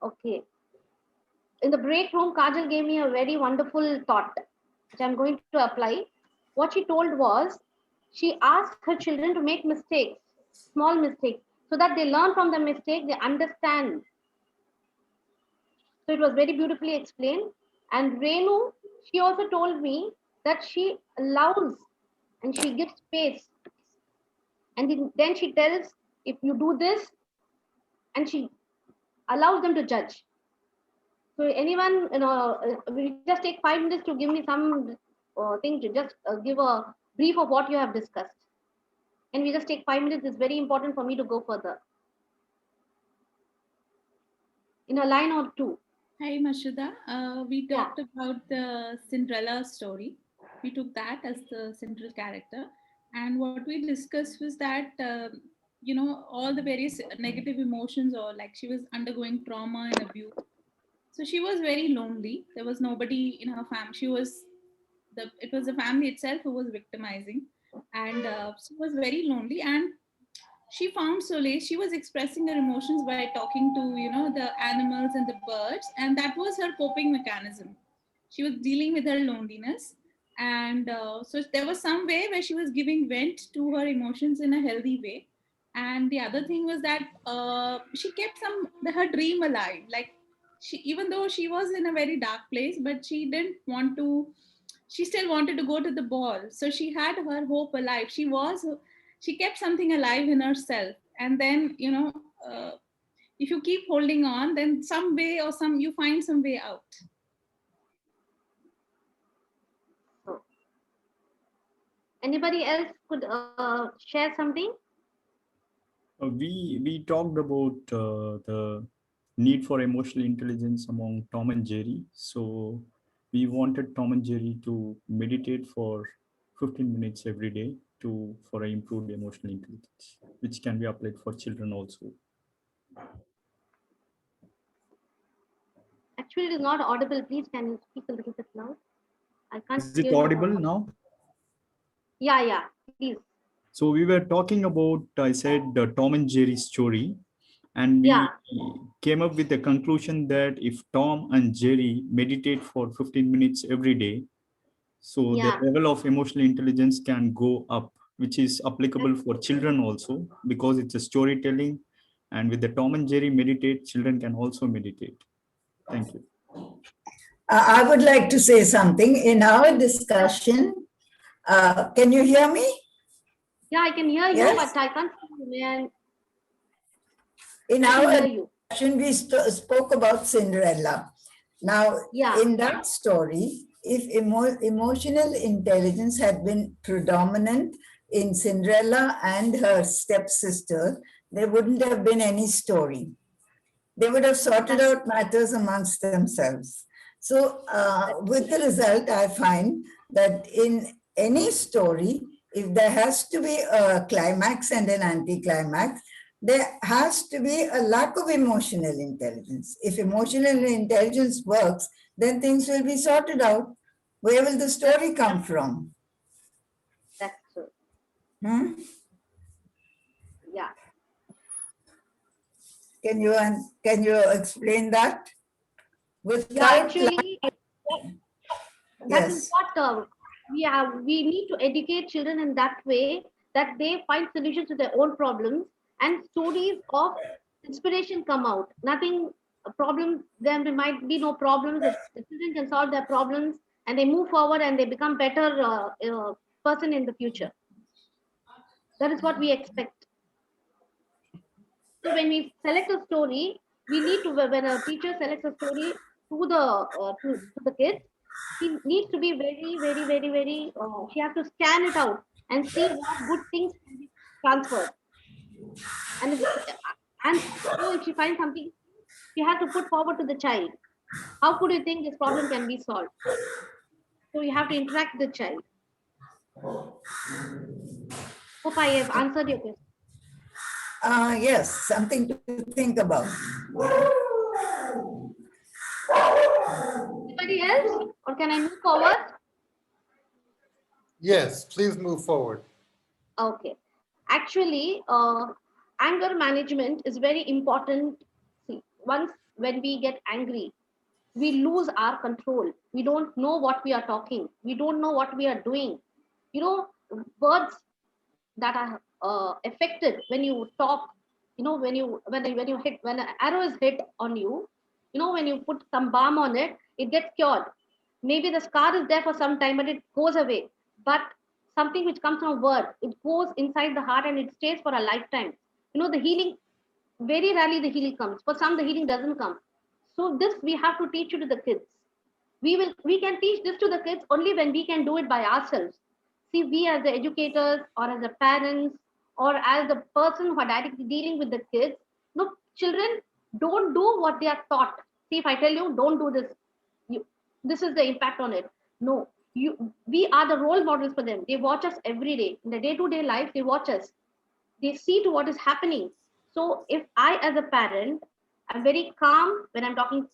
Okay. In the break room, Kajal gave me a very wonderful thought, which I'm going to apply. What she told was, she asked her children to make mistakes, small mistakes, so that they learn from the mistake, they understand. So it was very beautifully explained. And Renu, she also told me that she allows and she gives space. And then she tells, if you do this, and she allows them to judge. So anyone, we just take 5 minutes to give me some thing to just give a brief of what you have discussed. And we just take 5 minutes. It's very important for me to go further. In a line or two. Hi, Mashuda. We talked about the Cinderella story. We took that as the central character. And what we discussed was that, all the various negative emotions, or like she was undergoing trauma and abuse. So she was very lonely. There was nobody in her family. It was the family itself who was victimizing. And she was very lonely. And she found solace. She was expressing her emotions by talking to, the animals and the birds. And that was her coping mechanism. She was dealing with her loneliness. And so there was some way where she was giving vent to her emotions in a healthy way. And the other thing was that she kept her dream alive. Like even though she was in a very dark place, but she still wanted to go to the ball. So she had her hope alive. She kept something alive in herself. And then, if you keep holding on, then some way or you find some way out. Anybody else could share something? We talked about the need for emotional intelligence among Tom and Jerry. So we wanted Tom and Jerry to meditate for 15 minutes every day for improved emotional intelligence, which can be applied for children also. Actually, it is not audible. Please, can you speak a little bit loud? I can't. Is it audible now? Yeah, please. So we were talking about, I said, the Tom and Jerry story, and we came up with the conclusion that if Tom and Jerry meditate for 15 minutes every day, so the level of emotional intelligence can go up, which is applicable for children also, because it's a storytelling. And with the Tom and Jerry meditate, children can also meditate. Thank you. I would like to say something. In our discussion, can you hear me? Yeah, I can hear you, Yes? but I can't see you, man. In I can our hear you. discussion, we spoke about Cinderella. Now, Yeah. in that story, if emotional intelligence had been predominant in Cinderella and her stepsister, there wouldn't have been any story. They would have sorted out matters amongst themselves. So with the result, I find that in any story, if there has to be a climax and an anticlimax, there has to be a lack of emotional intelligence. If emotional intelligence works, then things will be sorted out. Where will the story come from? That's true. Yeah. Can you explain that? Yeah, actually, that is Yes. what we need to educate children in that way that they find solutions to their own problems and stories of inspiration come out. Nothing problems, there might be no problems. The children can solve their problems and they move forward and they become better person in the future. That is what we expect. So when we select a story, we need to, when a teacher selects a story to the kids, she needs to be very, she has to scan it out and see what good things can be transferred. And so if she finds something, she has to put forward to the child. How could you think this problem can be solved? So you have to interact with the child. Hope I have answered your question. Yes, something to think about. Anybody else? Or can I move forward? Yes, please move forward. Okay. Actually, anger management is very important. See, once when we get angry, we lose our control. We don't know what we are talking. We don't know what we are doing. You know, words that are affected when you talk. You know, when you hit, when an arrow is hit on you, you know, when you put some balm on it, it gets cured. Maybe the scar is there for some time, but it goes away. But something which comes from a word, it goes inside the heart and it stays for a lifetime. You know, the healing, very rarely the healing comes. For some, the healing doesn't come. So this we have to teach you to the kids. We can teach this to the kids only when we can do it by ourselves. See, we as the educators or as the parents or as the person who are directly dealing with the kids, no, children don't do what they are taught. See, if I tell you, don't do this, this is the impact on it. No, we are the role models for them. They watch us every day. In the day-to-day life, they watch us. They see to what is happening. So if I, as a parent, I'm very calm when I'm talking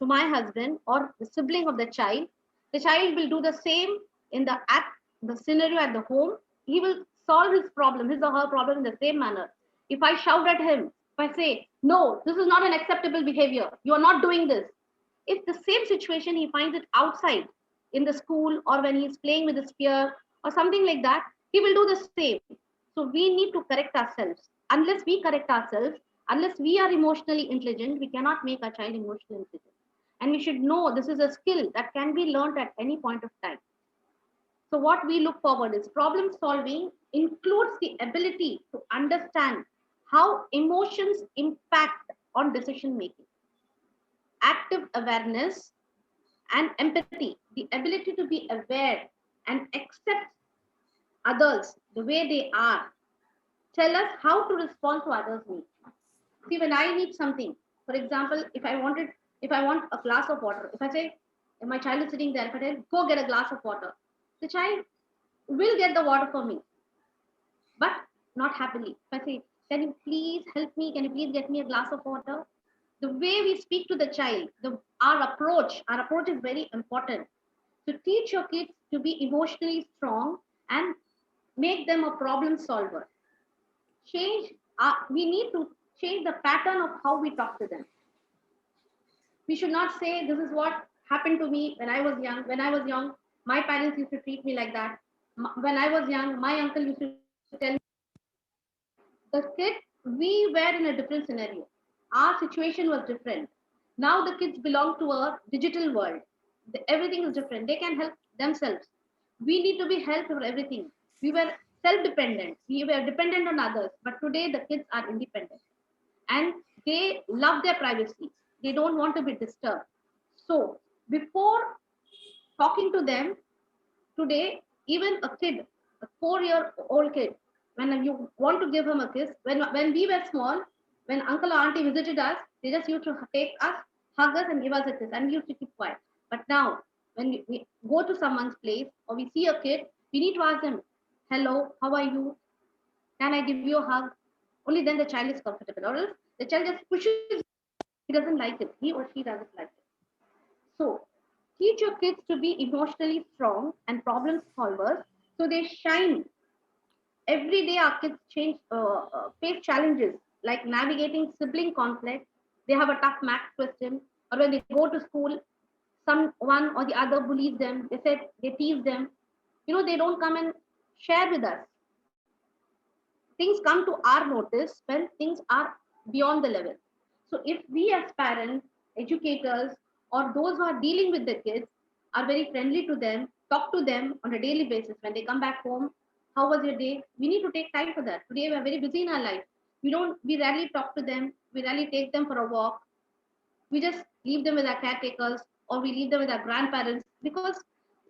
to my husband or the sibling of the child will do the same in the scenario at the home. He will solve his problem, his or her problem in the same manner. If I shout at him, if I say, no, this is not an acceptable behavior, you are not doing this. If the same situation he finds it outside in the school or when he's playing with his peer or something like that, he will do the same. So we need to correct ourselves. Unless we correct ourselves, unless we are emotionally intelligent, we cannot make our child emotionally intelligent. And we should know this is a skill that can be learned at any point of time. So what we look forward is problem solving includes the ability to understand how emotions impact on decision making. Active awareness and empathy, the ability to be aware and accept others the way they are, tell us how to respond to others' needs. See, when I need something, for example, if I want a glass of water, if I say, if my child is sitting there, if I tell, go get a glass of water, the child will get the water for me, but not happily. If I say, can you please help me? Can you please get me a glass of water? The way we speak to the child, our approach is very important. To teach your kids to be emotionally strong and make them a problem solver. We need to change the pattern of how we talk to them. We should not say, this is what happened to me when I was young. When I was young, my parents used to treat me like that. When I was young, my uncle used to tell me. The kid, we were in a different scenario. Our situation was different. Now the kids belong to a digital world. Everything is different. They can help themselves. We need to be helped for everything. We were self-dependent. We were dependent on others. But today the kids are independent. And they love their privacy. They don't want to be disturbed. So before talking to them, today, even a kid, a 4-year-old kid, when you want to give him a kiss, when we were small, when uncle or auntie visited us, they just used to take us, hug us, and give us a kiss, and we used to keep quiet. But now, when we go to someone's place or we see a kid, we need to ask them, hello, how are you? Can I give you a hug? Only then the child is comfortable. Or else the child just pushes, he doesn't like it. He or she doesn't like it. So teach your kids to be emotionally strong and problem solvers so they shine. Every day our kids face challenges like navigating sibling conflict. They have a tough math question, or when they go to school, someone or the other bullies them. They tease them. They don't come and share with us. Things come to our notice when things are beyond the level. So if we as parents, educators, or those who are dealing with the kids are very friendly to them, talk to them on a daily basis when they come back home, how was your day? We need to take time for that. Today we are very busy in our life. We rarely talk to them. We rarely take them for a walk. We just leave them with our caretakers or we leave them with our grandparents because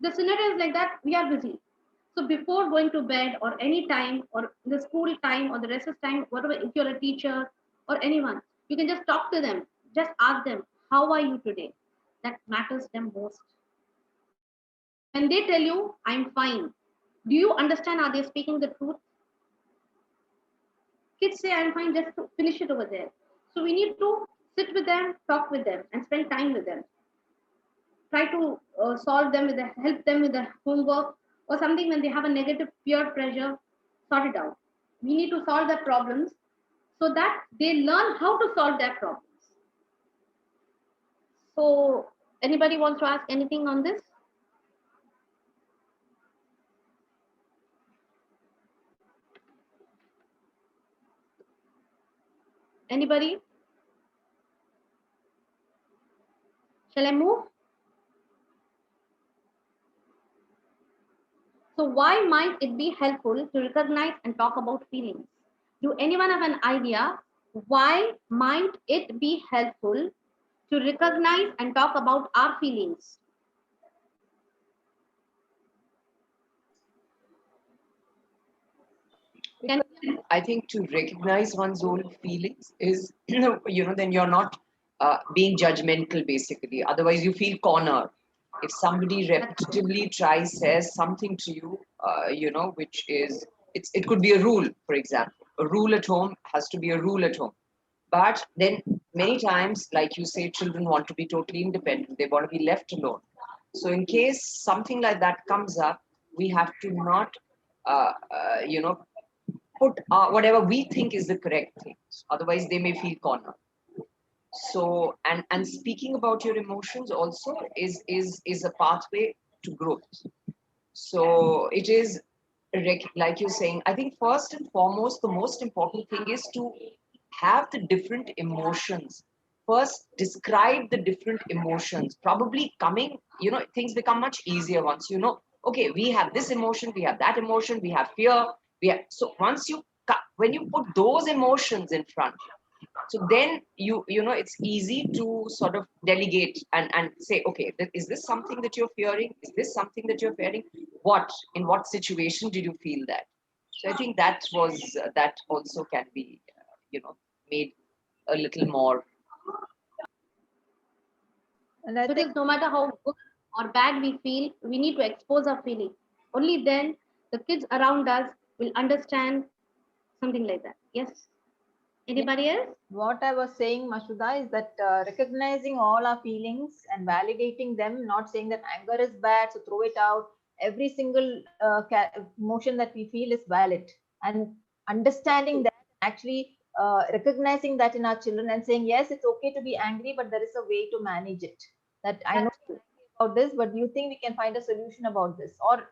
the scenario is like that. We are busy. So before going to bed or any time or the school time or the recess time, whatever, if you're a teacher or anyone, you can just talk to them. Just ask them, how are you today? That matters them most. When they tell you, I'm fine, do you understand, are they speaking the truth? Kids say, I'm fine, just to finish it over there. So we need to sit with them, talk with them, and spend time with them. Try to help them with the homework or something when they have a negative peer pressure, sort it out. We need to solve their problems so that they learn how to solve their problems. So anybody wants to ask anything on this? Anybody? Shall I move? So why might it be helpful to recognize and talk about feelings? Do anyone have an idea why might it be helpful to recognize and talk about our feelings? I think to recognize one's own feelings is, then you're not being judgmental, basically. Otherwise, you feel cornered. If somebody repetitively says something to you, which is, it could be a rule, for example. A rule at home has to be a rule at home. But then many times, like you say, children want to be totally independent. They want to be left alone. So in case something like that comes up, we have to not, put whatever we think is the correct thing. Otherwise, they may feel cornered. So, and speaking about your emotions also is a pathway to growth. So it is, like you're saying, I think first and foremost, the most important thing is to have the different emotions. First, describe the different emotions. Probably things become much easier once you know, okay, we have this emotion, we have that emotion, we have fear. So when you put those emotions in front, so then it's easy to sort of delegate and say, okay, is this something that you're fearing? Is this something that you're fearing? In what situation did you feel that? So I think that also can be, made a little more. And I think no matter how good or bad we feel, we need to expose our feeling. Only then the kids around us will understand something like that. Yes. Anybody else? What I was saying, Mashuda, is that recognizing all our feelings and validating them, not saying that anger is bad, so throw it out. Every single emotion that we feel is valid, and understanding that, actually recognizing that in our children and saying, yes, it's okay to be angry, but there is a way to manage it. That I know about this, but do you think we can find a solution about this? Or,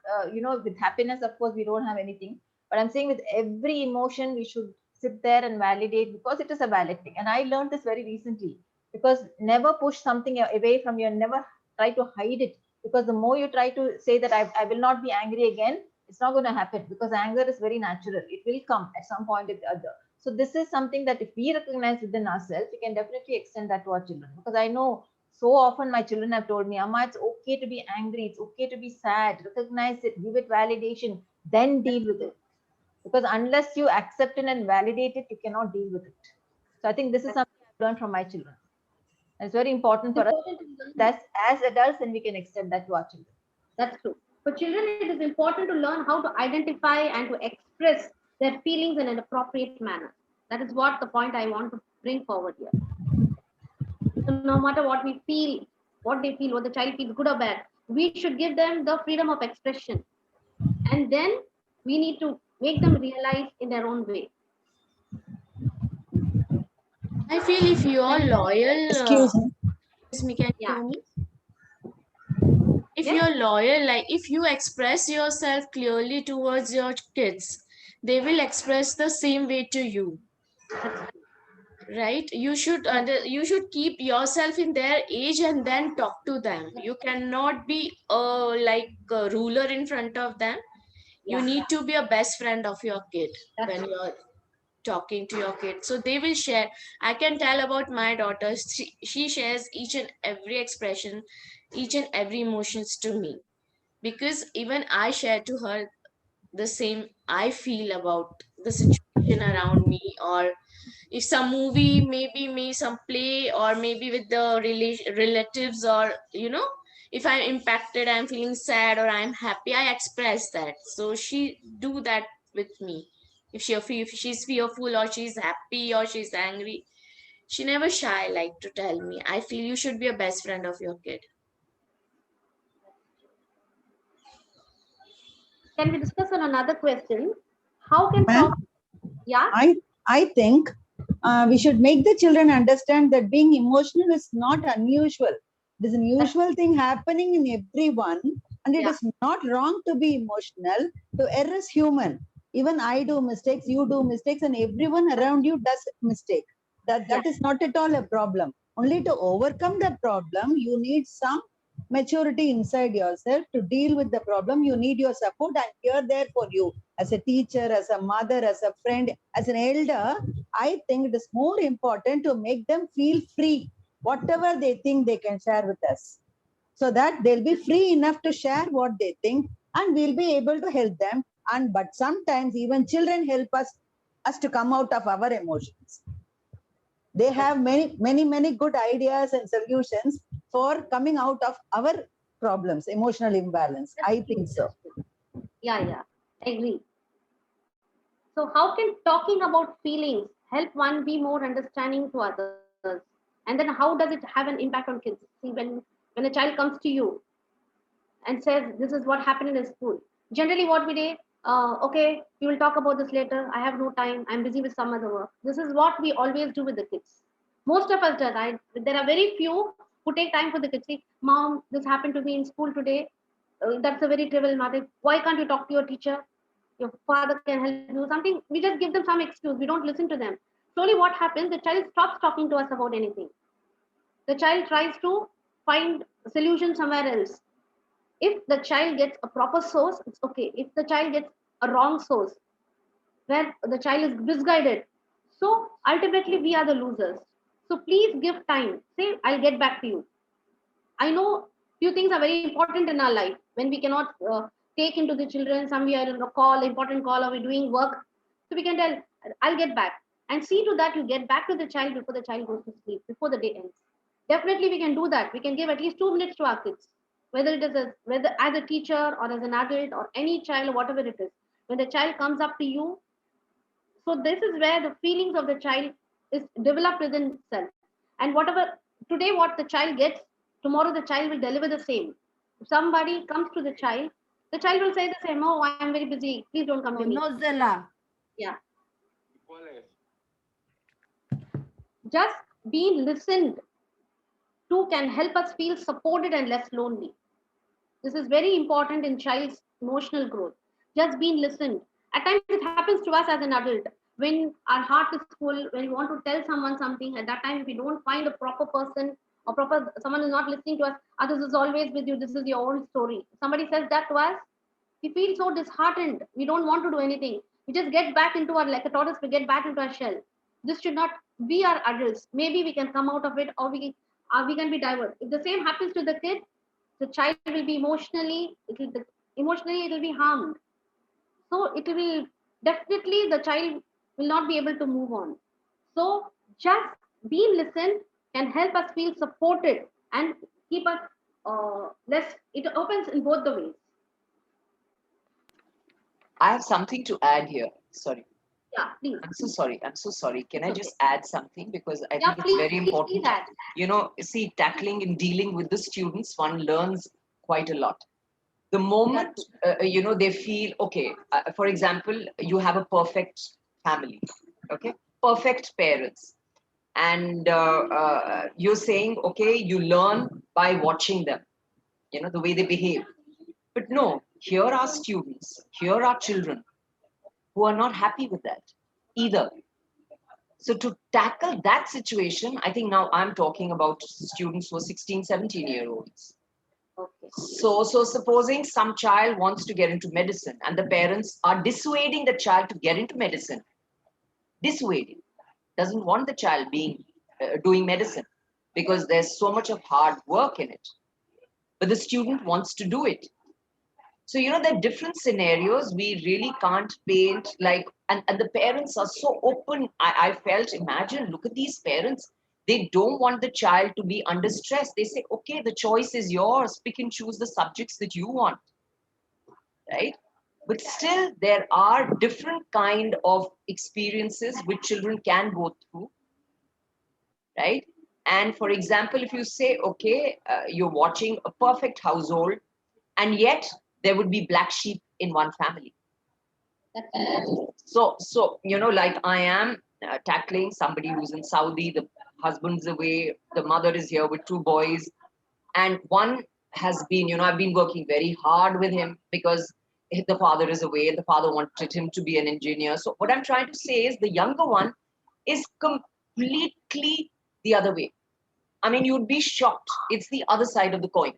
with happiness, of course, we don't have anything. But I'm saying with every emotion, we should sit there and validate, because it is a valid thing. And I learned this very recently. because never push something away from you and never try to hide it, because the more you try to say that I will not be angry again, it's not going to happen, because anger is very natural. It will come at some point or the other. So this is something that if we recognize within ourselves, we can definitely extend that to our children. Because I know so often my children have told me, Amma, it's okay to be angry, it's okay to be sad, recognize it, give it validation, then deal with it. Because unless you accept it and validate it, you cannot deal with it. So I think this is something I've learned from my children. And it's very important for us that as adults, then we can extend that to our children. That's true. For children, it is important to learn how to identify and to express their feelings in an appropriate manner. That is what the point I want to bring forward here. So no matter what we feel, what they feel, what the child feels, good or bad, we should give them the freedom of expression. And then we need to make them realize in their own way. I feel if you are loyal, Excuse me. can you hear me? If you're loyal, like if you express yourself clearly towards your kids, they will express the same way to you. Right? You should keep yourself in their age and then talk to them. You cannot be like a ruler in front of them. You need to be a best friend of your kid when you're talking to your kid. So they will share. I can tell about my daughter. She shares each and every expression, each and every emotions to me, because even I share to her the same I feel about the situation around me, or if some movie, maybe some play, or maybe with the relatives, or if I'm impacted, I'm feeling sad or I'm happy, I express that. So she do that with me. If she's fearful or she's happy or she's angry, she never shy like to tell me. I feel you should be a best friend of your kid. Can we discuss on another question? How can Ma'am? Yeah. I think we should make the children understand that being emotional is not unusual. It is an usual thing happening in everyone, and it is not wrong to be emotional. To err is human. Even I do mistakes, you do mistakes, and everyone around you does mistake. That is not at all a problem. Only to overcome the problem, you need some maturity inside yourself to deal with the problem. You need your support, and we are there for you as a teacher, as a mother, as a friend, as an elder. I think it is more important to make them feel free. Whatever they think, they can share with us, so that they'll be free enough to share what they think, and we'll be able to help them. And but sometimes even children help us to come out of our emotions. They have many good ideas and solutions for coming out of our problems, emotional imbalance. I think so. Yeah, I agree. So how can talking about feelings help one be more understanding to others? And then how does it have an impact on kids? See, when a child comes to you and says, this is what happened in the school, generally what we do, okay, we will talk about this later. I have no time. I'm busy with some other work. This is what we always do with the kids. Most of us does. There are very few who take time for the kids. See, Mom, this happened to me in school today. That's a very trivial matter. Why can't you talk to your teacher? Your father can help you. Something, we just give them some excuse. We don't listen to them. Slowly what happens, the child stops talking to us about anything. The child tries to find a solution somewhere else. If the child gets a proper source, it's okay. If the child gets a wrong source, where the child is misguided, so ultimately we are the losers. So please give time. Say, I'll get back to you. I know few things are very important in our life when we cannot take into the children, some we are in a call, important call, or we're doing work. So we can tell, I'll get back. And see to that you get back to the child before the child goes to sleep, before the day ends. Definitely we can do that. We can give at least 2 minutes to our kids, whether it is whether as a teacher or as an adult or any child or whatever it is. When the child comes up to you, so this is where the feelings of the child is developed within itself. And whatever today what the child gets, tomorrow the child will deliver the same. If somebody comes to the child will say the same, oh, I am very busy, please don't come to me. No, Zella. Yeah. Just being listened to can help us feel supported and less lonely. This is very important in child's emotional growth. Just being listened. At times it happens to us as an adult. when our heart is full, when we want to tell someone something, at that time, if we don't find a proper person or proper someone is not listening to us, this is always with you, this is your own story. Somebody says that to us, we feel so disheartened. We don't want to do anything. We just get back into our, like a tortoise, we get back into our shell. This should not be our adults. Maybe we can come out of it, or we can be diverse. If the same happens to the kid, the child will be emotionally harmed. So it will definitely, the child will not be able to move on. So just being listened can help us feel supported and keep us less. It opens in both the ways. I have something to add here. Sorry. Yeah, please. I'm so sorry. I'm so sorry. Can I Okay. just add something? Because I Yeah, think it's please, very please, important. please add. You know, see, tackling and dealing with the students, one learns quite a lot. The moment, you know, they feel, okay, for example, you have a perfect family, okay? Perfect parents. And you're saying, okay, you learn by watching them, you know, the way they behave. But no, here are students, here are children who are not happy with that either. So to tackle that situation, I think now I'm talking about students who are 16, 17-year-olds. Okay. So supposing some child wants to get into medicine and the parents are dissuading the child to get into medicine, dissuading, doesn't want the child doing medicine because there's so much of hard work in it. But the student wants to do it. So, you know, there are different scenarios we really can't paint like, and the parents are so open. I felt, imagine, look at these parents. They don't want the child to be under stress. They say, okay, the choice is yours. Pick and choose the subjects that you want, right? But still, there are different kind of experiences which children can go through, right? And for example, if you say, okay, you're watching a perfect household, and yet there would be black sheep in one family. So you know, like I am tackling somebody who's in Saudi, the husband's away, the mother is here with 2 boys, and one has been, you know, I've been working very hard with him because the father is away and the father wanted him to be an engineer. So what I'm trying to say is the younger one is completely the other way. I mean, you'd be shocked. It's the other side of the coin.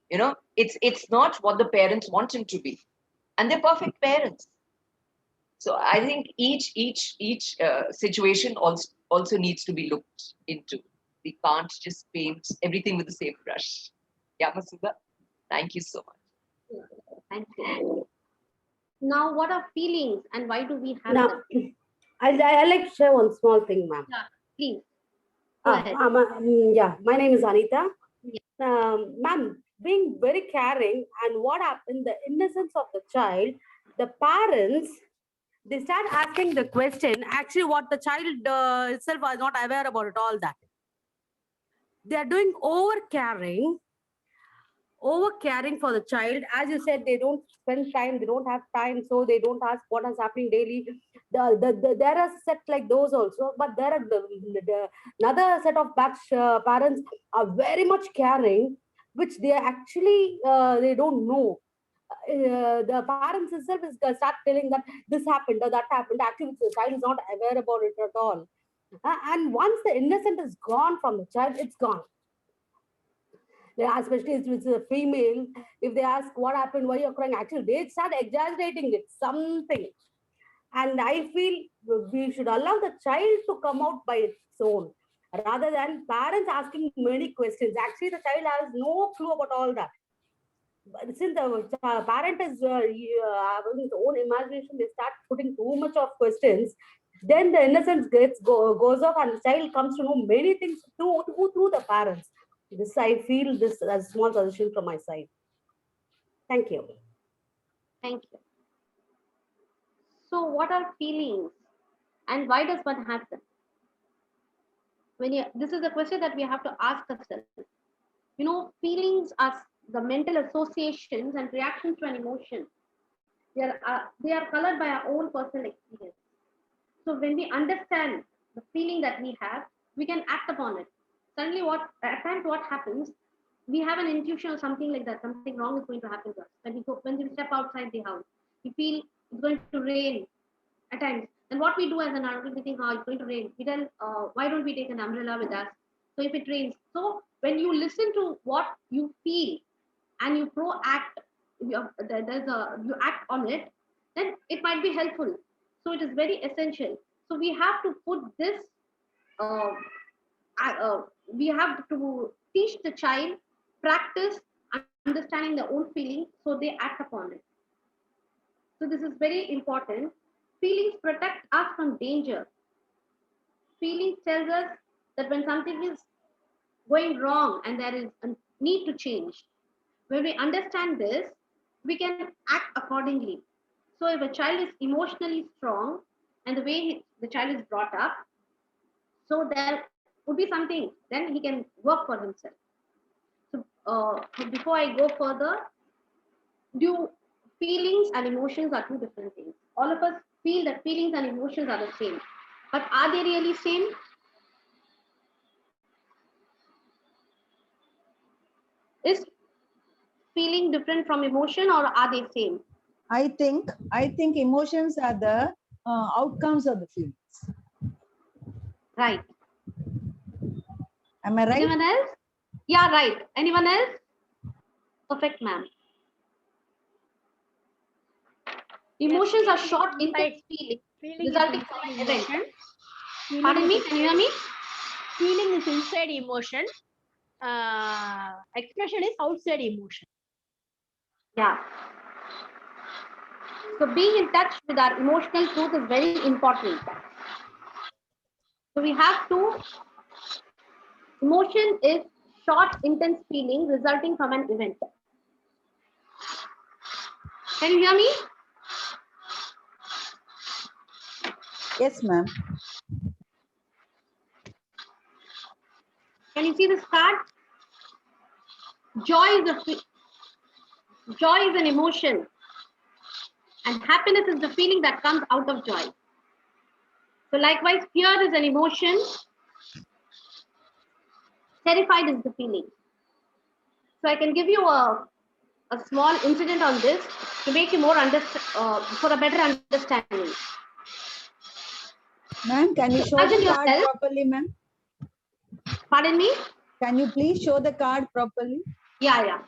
You know, it's not what the parents want him to be, and they're perfect parents. So I think each situation also needs to be looked into. We can't just paint everything with the same brush. Yeah, Masuda, thank you so much. Thank you. Now, what are feelings and why do we have Now, them? I like to share one small thing, ma'am. Yeah, please. Go ahead. Yeah, my name is Anita. Ma'am, being very caring, and what happened, the innocence of the child, the parents, they start asking the question, actually what the child itself was not aware about it, all that. They are doing over caring for the child. As you said, they don't spend time, they don't have time, so they don't ask what is happening daily. There are sets like those also, but there are another set of batch parents are very much caring, which they actually they don't know. The parents itself is start telling that this happened or that happened. Actually, the child is not aware about it at all. And once the innocence is gone from the child, it's gone. Especially if it's a female, if they ask what happened, why you're crying, actually they start exaggerating it, something. And I feel we should allow the child to come out by its own, rather than parents asking many questions. Actually, the child has no clue about all that. But since the parent is having his own imagination, they start putting too much of questions. Then the innocence goes off, and the child comes to know many things through the parents. This I feel this as a small suggestion from my side. Thank you. Thank you. So, what are feelings, and why does one have them? This is a question that we have to ask ourselves. You know, feelings are the mental associations and reactions to an emotion. They are colored by our own personal experience. So when we understand the feeling that we have, we can act upon it. Suddenly, at times what happens, we have an intuition or something like that. Something wrong is going to happen to us. When we step outside the house, we feel it's going to rain, at times. And what we do as an adult, we think, oh, it's going to rain. We tell, why don't we take an umbrella with us? So if it rains, so when you listen to what you feel and you you act on it, then it might be helpful. So it is very essential. So we have to put this, we have to teach the child, practice understanding their own feelings so they act upon it. So this is very important. Feelings protect us from danger. Feelings tells us that when something is going wrong and there is a need to change, when we understand this, we can act accordingly. So if a child is emotionally strong and the way the child is brought up, so there would be something, then he can work for himself. So before I go further, feelings and emotions are two different things. All of us feel that feelings and emotions are the same, but are they really same? Is feeling different from emotion, or are they same? I think emotions are the outcomes of the feelings. Right. Am I right? Anyone else? Yeah, right. Anyone else? Perfect, ma'am. Emotions are short, intense feelings resulting from an event. Pardon me, can you hear me? Feeling is inside emotion. Expression is outside emotion. Yeah. So being in touch with our emotional truth is very important. So we have to, emotion is short, intense feeling resulting from an event. Can you hear me? Yes, ma'am. Can you see this card? Joy is an emotion, and happiness is the feeling that comes out of joy. So likewise, fear is an emotion. Terrified is the feeling. So I can give you a small incident on this to make you more for a better understanding. Ma'am, can you show the card properly, ma'am? Pardon me? Can you please show the card properly? Yeah.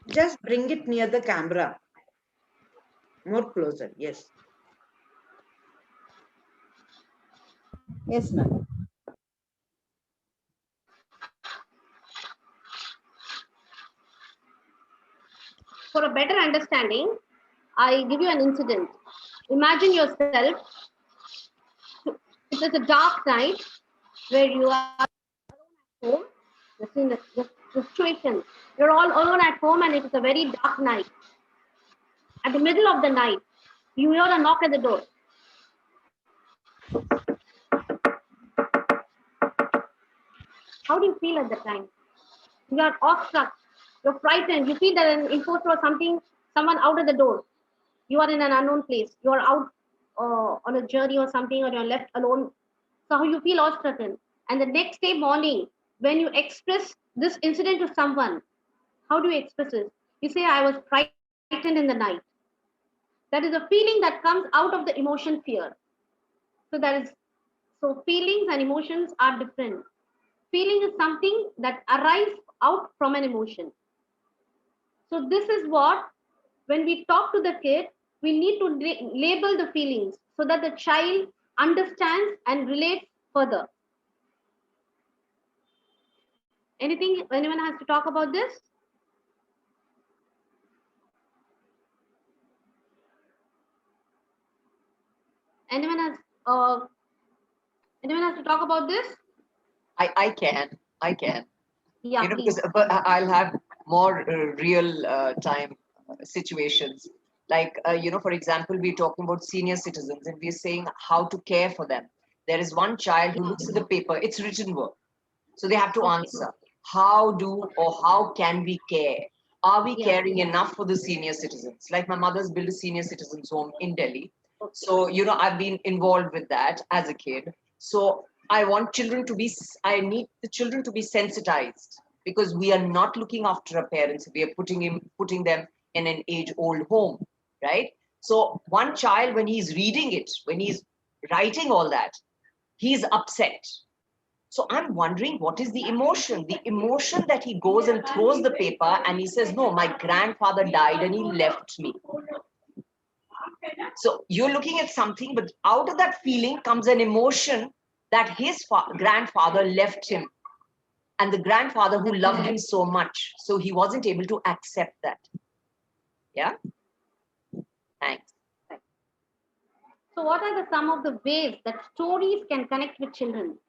Just bring it near the camera. More closer, yes. Yes, ma'am. For a better understanding, I give you an incident. Imagine yourself, it is a dark night where you are home. The situation, you're all alone at home and it is a very dark night. At the middle of the night, you hear a knock at the door. How do you feel at the time? You are awestruck, you're frightened, you feel that an imposter or someone out at the door. You are in an unknown place, you are out on a journey or something, or you're left alone. So you feel awestruck. And the next day morning, when you express this incident to someone, how do you express it? You say, I was frightened in the night. That is a feeling that comes out of the emotion fear. So feelings and emotions are different. Feeling is something that arises out from an emotion. So this is what, when we talk to the kid, we need to label the feelings so that the child understands and relates further. Anyone has to talk about this? Anyone has to talk about this? I can. Yeah, because I'll have more real time situations. Like, for example, we're talking about senior citizens and we're saying how to care for them. There is one child who looks at the paper, it's written work. So they have to answer, how can we care? Are we caring enough for the senior citizens? Like my mother's built a senior citizens home in Delhi. So, I've been involved with that as a kid. So I need the children to be sensitized, because we are not looking after our parents. We are putting them in an age-old home. right? So one child, when he's reading it, when he's writing all that, he's upset. So I'm wondering, what is the emotion? The emotion that he goes and throws the paper and he says, no, my grandfather died and he left me. So you're looking at something, but out of that feeling comes an emotion that his grandfather left him, and the grandfather who loved him so much. So he wasn't able to accept that. Yeah. Thanks. So what are some of the ways that stories can connect with children?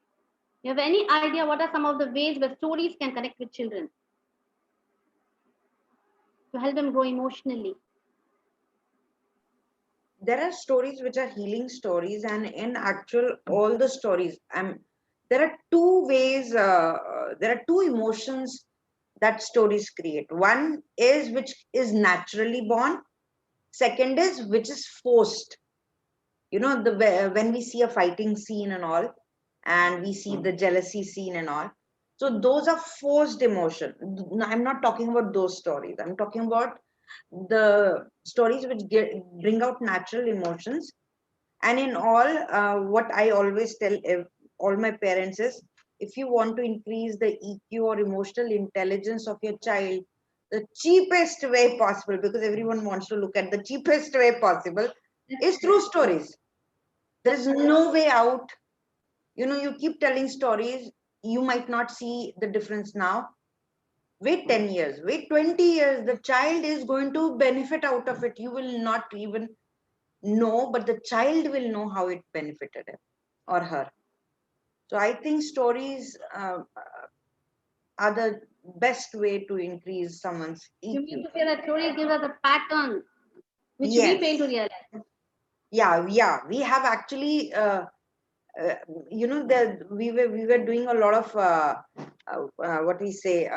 You have any idea what are some of the ways where stories can connect with children to help them grow emotionally? There are stories which are healing stories, and in actual all the stories, there are two ways, there are two emotions that stories create. One is which is naturally born. Second is which is forced. You know, when we see a fighting scene and all, and we see the jealousy scene and all, so those are forced emotion. I'm not talking about those stories. I'm talking about the stories which bring out natural emotions. And in all, what I always tell all my parents is, if you want to increase the EQ or emotional intelligence of your child, the cheapest way possible, because everyone wants to look at the cheapest way possible, is through stories. There is no way out. You know, you keep telling stories, you might not see the difference now. Wait 10 years, wait 20 years, the child is going to benefit out of it. You will not even know, but the child will know how it benefited him or her. So I think stories are the best way to increase someone's EQ. You mean to say that stories give us a pattern which Yes. we fail to realize? Yeah, we have actually you know, we were doing a lot of what we say,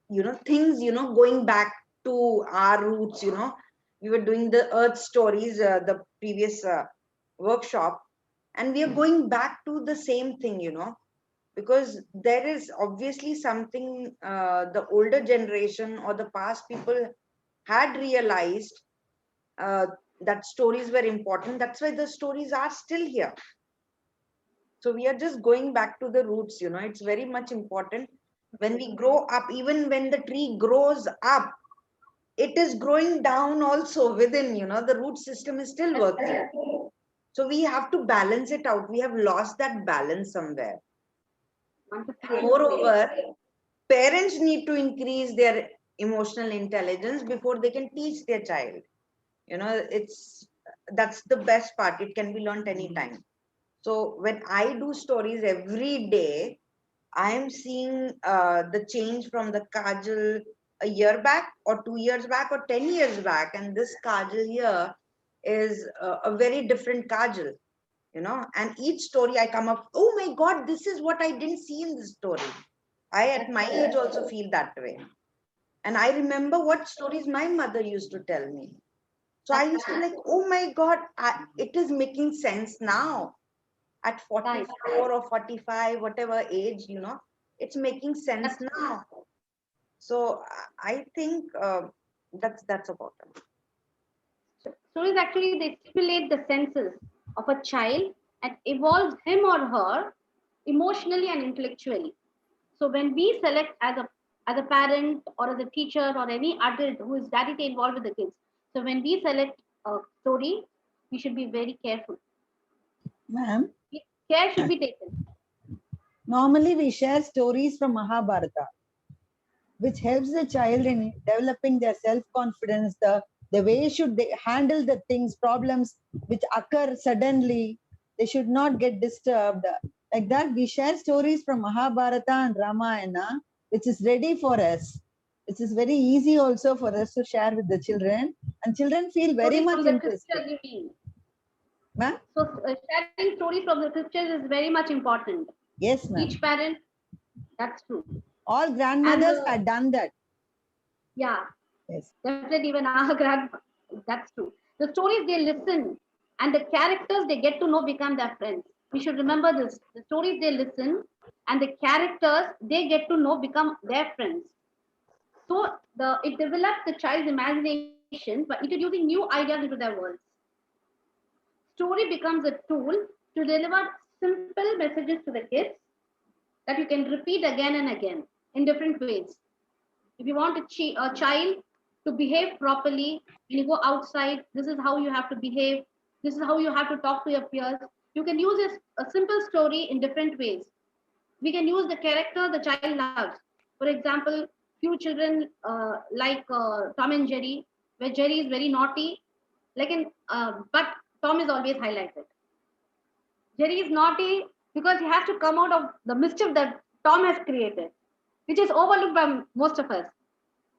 you know, things, you know, going back to our roots. You know, we were doing the earth stories, the previous workshop, and we are going back to the same thing, you know, because there is obviously something the older generation or the past people had realized, that stories were important. That's why the stories are still here. So we are just going back to the roots, you know. It's very much important. When we grow up, even when the tree grows up, it is growing down also within, you know, the root system is still working. So we have to balance it out. We have lost that balance somewhere. Moreover, parents need to increase their emotional intelligence before they can teach their child. You know, that's the best part. It can be learned anytime. So when I do stories every day, I am seeing the change from the Kajal a year back or 2 years back or 10 years back. And this Kajal here is a very different Kajal, you know. And each story I come up, oh my God, this is what I didn't see in this story. I at my age also feel that way. And I remember what stories my mother used to tell me. So I used to like, oh my God, it is making sense now. At 44 or 45, whatever age, you know, it's making sense now. So I think that's about it. Stories actually, they stimulate the senses of a child and evolves him or her emotionally and intellectually. So when we select as a parent or as a teacher or any adult who is directly involved with the kids, so when we select a story, we should be very careful. Ma'am, Care should be taken. normally we share stories from Mahabharata, which helps the child in developing their self-confidence, the way should they handle the things, problems which occur suddenly. They should not get disturbed. Like that, we share stories from Mahabharata and Ramayana, which is ready for us. It is very easy also for us to share with the children, and children feel very Stories much from the interested. scriptures, you mean? Ma'am? So sharing stories from the scriptures is very much important. Yes, ma'am. Each parent, that's true. All grandmothers had done that. Yeah. Yes. Definitely, even our grandma, that's true. The stories they listen and the characters they get to know become their friends. We should remember this. The stories they listen and the characters they get to know become their friends. So it develops the child's imagination by introducing new ideas into their worlds. Story becomes a tool to deliver simple messages to the kids that you can repeat again and again in different ways. If you want a child to behave properly, when you go outside, this is how you have to behave. This is how you have to talk to your peers. You can use a simple story in different ways. We can use the character the child loves. For example, few children like Tom and Jerry, where Jerry is very naughty, but Tom is always highlighted. Jerry is naughty because he has to come out of the mischief that Tom has created, which is overlooked by most of us.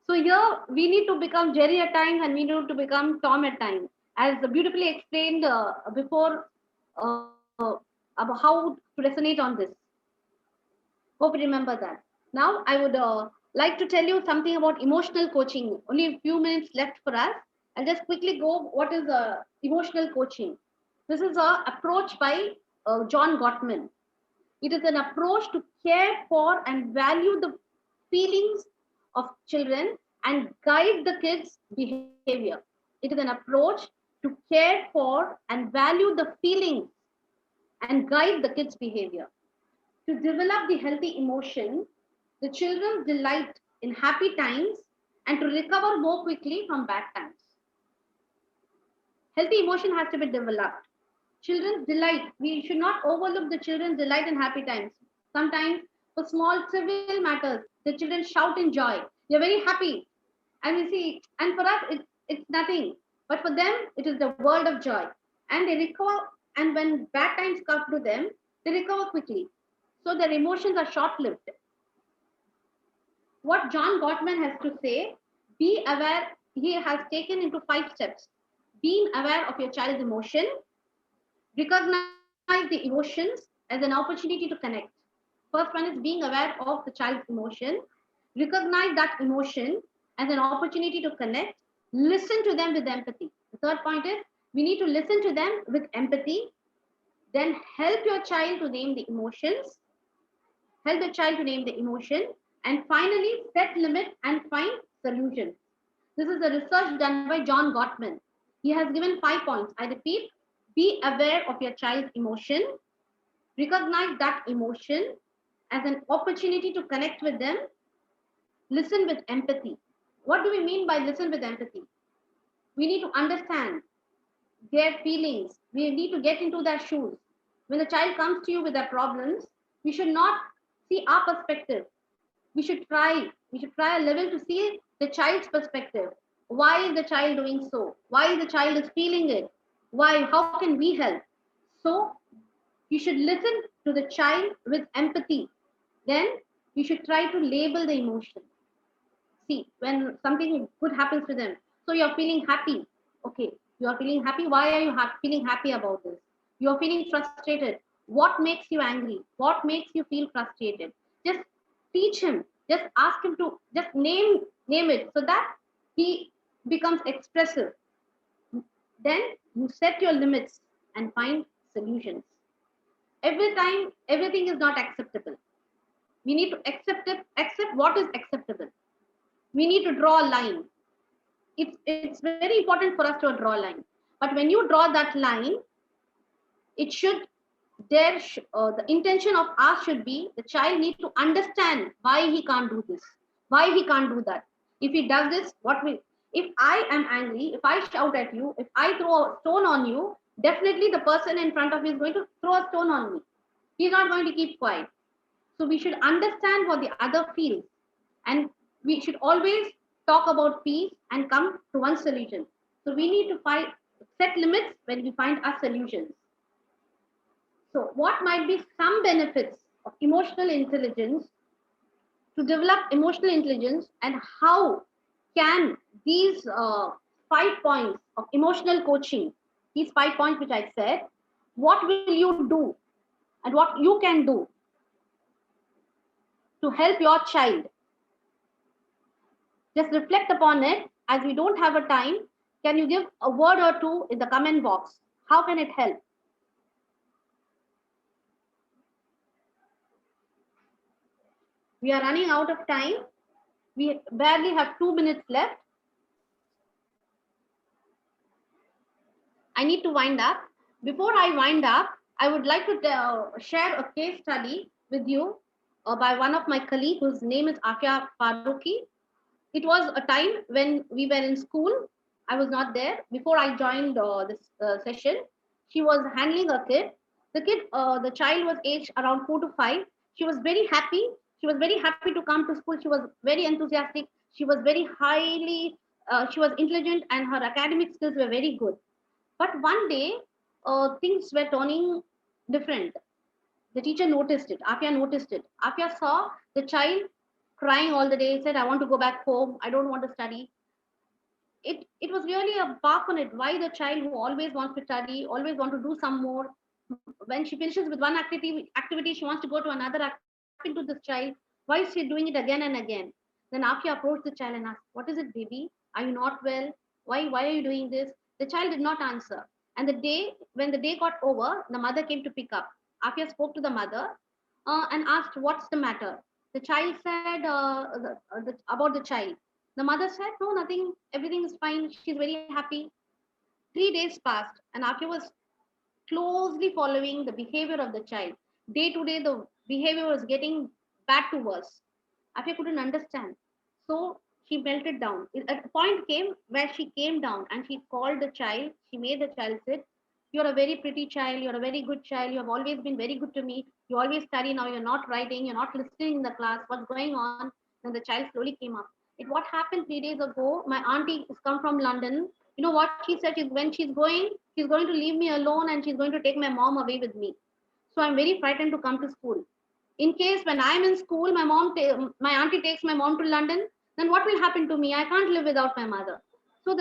So here we need to become Jerry at times and we need to become Tom at times, as beautifully explained before about how to resonate on this. Hope you remember that. Now I would like to tell you something about emotional coaching. Only a few minutes left for us. I'll just quickly go what is emotional coaching. This is an approach by John Gottman. It is an approach to care for and value the feelings of children and guide the kids' behavior. It is an approach to care for and value the feelings and guide the kids' behavior. To develop the healthy emotion, the children delight in happy times and to recover more quickly from bad times. Healthy emotion has to be developed. Children's delight, we should not overlook the children's delight in happy times. Sometimes for small trivial matters, the children shout in joy. They're very happy. And we see, and for us, it's nothing. But for them, it is the world of joy. And they recover, and when bad times come to them, they recover quickly. So their emotions are short-lived. What John Gottman has to say, be aware, he has taken into 5 steps. Being aware of your child's emotion, recognize the emotions as an opportunity to connect. First one is being aware of the child's emotion, recognize that emotion as an opportunity to connect, listen to them with empathy. The third point is we need to listen to them with empathy, then help your child to name the emotions, help the child to name the emotion, and finally set limits and find solutions. This is a research done by John Gottman. He has given 5 points. I repeat, be aware of your child's emotion, recognize that emotion as an opportunity to connect with them, listen with empathy. What do we mean by listen with empathy? We need to understand their feelings. We need to get into their shoes. When a child comes to you with their problems, we should not see our perspective. We should try a level to see the child's perspective. Why is the child doing so? Why the child is feeling it? Why? How can we help? So you should listen to the child with empathy. Then you should try to label the emotion. See, when something good happens to them, so you're feeling happy. Okay, you are feeling happy. Why are you feeling happy about this? You're feeling frustrated. What makes you angry? What makes you feel frustrated? Just teach him. Just ask him to just name it so that he becomes expressive. Then you set your limits and find solutions. Every time, everything is not acceptable. We need to accept what is acceptable. We need to draw a line. It's very important for us to draw a line. But when you draw that line, it should the intention of us should be the child needs to understand why he can't do this, why he can't do that. If he does this, if I am angry, if I shout at you, if I throw a stone on you, definitely the person in front of me is going to throw a stone on me. He's not going to keep quiet. So we should understand what the other feels, and we should always talk about peace and come to one solution. So we need to set limits when we find our solutions. So what might be some benefits of emotional intelligence, to develop emotional intelligence, and how can these 5 points of emotional coaching, these 5 points which I said, what will you do and what you can do to help your child? Just reflect upon it. As we don't have a time, can you give a word or two in the comment box? How can it help? We are running out of time. We barely have 2 minutes left. I need to wind up. Before I wind up, I would like to share a case study with you by one of my colleagues whose name is Afia Faruqi. It was a time when we were in school. I was not there. Before I joined this session, she was handling a kid. The child was aged around 4 to 5. She was very happy. She was very happy to come to school. She was very enthusiastic. She was very she was intelligent and her academic skills were very good. But one day, things were turning different. The teacher noticed it. Afia noticed it. Afia saw the child crying all the day, said, I want to go back home. I don't want to study. It was really a bark on it. Why the child who always wants to study, always want to do some more, when she finishes with one activity, she wants to go to another activity to this child. Why is she doing it again and again? Then Afia approached the child and asked, what is it, baby? Are you not well? Why are you doing this? The child did not answer. And when the day got over, the mother came to pick up. Afia spoke to the mother and asked, what's the matter? The child said about the child. The mother said, no, nothing, everything is fine. She's very happy. 3 days passed and Afia was closely following the behavior of the child. Day to day, the behavior was getting bad to worse. Afia couldn't understand. So she melted down. A point came where she came down and she called the child. She made the child sit. You're a very pretty child. You're a very good child. You have always been very good to me. You always study. Now you're not writing. You're not listening in the class. What's going on? Then the child slowly came up. What happened 3 days ago? My auntie has come from London. You know what she said? When she's going to leave me alone and she's going to take my mom away with me. So I'm very frightened to come to school. In case when I'm in school, my auntie takes my mom to London, then what will happen to me? I can't live without my mother. So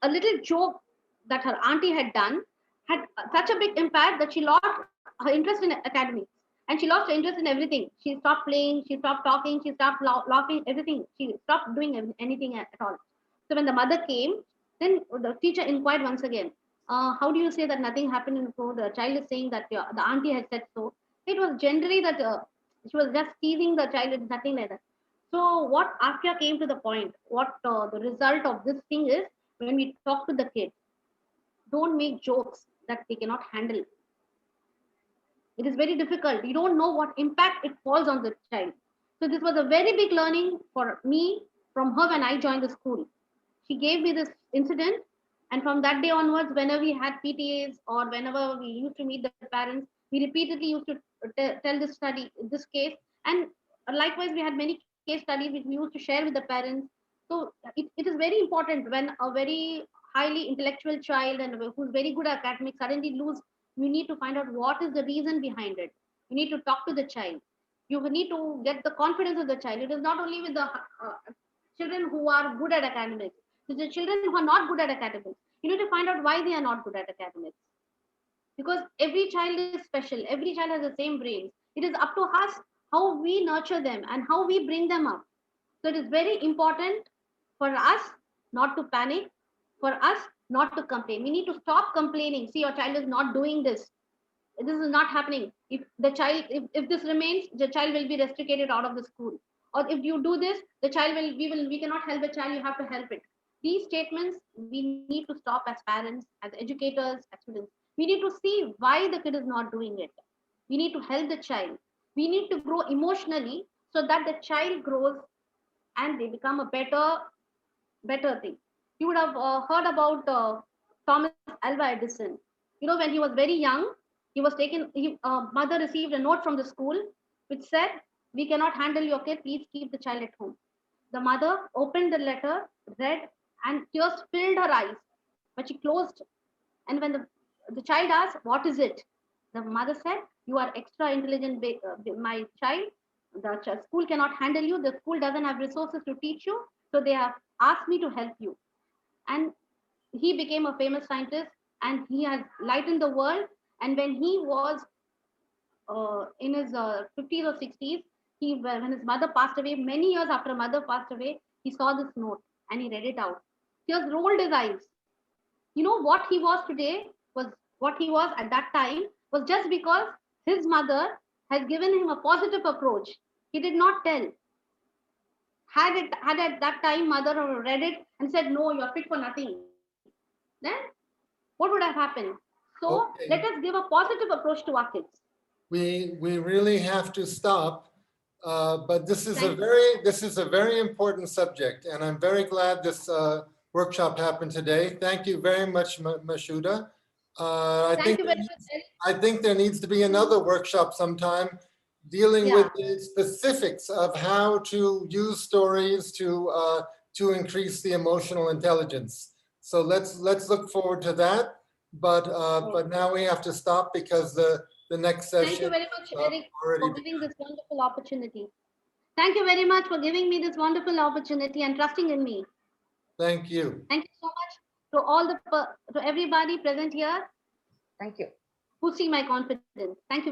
a little joke that her auntie had done had such a big impact that she lost her interest in academics and she lost her interest in everything. She stopped playing, she stopped talking, she stopped laughing, everything. She stopped doing anything at all. So when the mother came, then the teacher inquired once again, how do you say that nothing happened in school? The child is saying that the auntie had said so. It was generally that she was just teasing the child, it's nothing like that. So what Afia came to the point, what the result of this thing is, when we talk to the kid, don't make jokes that they cannot handle. It is very difficult. You don't know what impact it falls on the child. So this was a very big learning for me from her when I joined the school. She gave me this incident, and from that day onwards, whenever we had PTAs or whenever we used to meet the parents, we repeatedly used to tell this case. And likewise, we had many case studies which we used to share with the parents. So it is very important when a very highly intellectual child and who's very good at academics suddenly lose. You need to find out what is the reason behind it. You need to talk to the child. You need to get the confidence of the child. It is not only with the children who are good at academics. The children who are not good at academics, you need to find out why they are not good at academics. Because every child is special. Every child has the same brain. It is up to us how we nurture them and how we bring them up. So it is very important for us not to panic, for us not to complain. We need to stop complaining. See, your child is not doing this. This is not happening. If if this remains, the child will be restricted out of the school. Or if you do this, the child we cannot help the child, you have to help it. These statements we need to stop as parents, as educators, as students. We need to see why the kid is not doing it. We need to help the child. We need to grow emotionally so that the child grows and they become a better thing. You would have heard about Thomas Alva Edison. You know, when he was very young, he was mother received a note from the school which said, we cannot handle your kid, please keep the child at home. The mother opened the letter, read, and tears filled her eyes, but she closed. And when the child asked, what is it? The mother said, you are extra intelligent, my child. The school cannot handle you. The school doesn't have resources to teach you. So they have asked me to help you. And he became a famous scientist and he has lightened the world. And when he was in his 50s or 60s, when his mother passed away, many years after mother passed away, he saw this note and he read it out. Tears rolled his eyes. You know what he was today was what he was at that time was just because his mother has given him a positive approach. He did not tell. Had at that time mother read it and said, no, you're fit for nothing, then what would have happened? So Okay. let us give a positive approach to our kids. We really have to stop. But this is Thank a very important subject, and I'm very glad this workshop happened today. Thank you very much, Mashuda. Thank you very much, Eric. I think there needs to be another workshop sometime dealing with the specifics of how to use stories to increase the emotional intelligence. So let's look forward to that. But now we have to stop because the next session. Thank you very much, Eric, already for giving this wonderful opportunity. Thank you very much for giving me this wonderful opportunity and trusting in me. Thank you. Thank you so much to all to everybody present here. Thank you. Boosting my confidence. Thank you.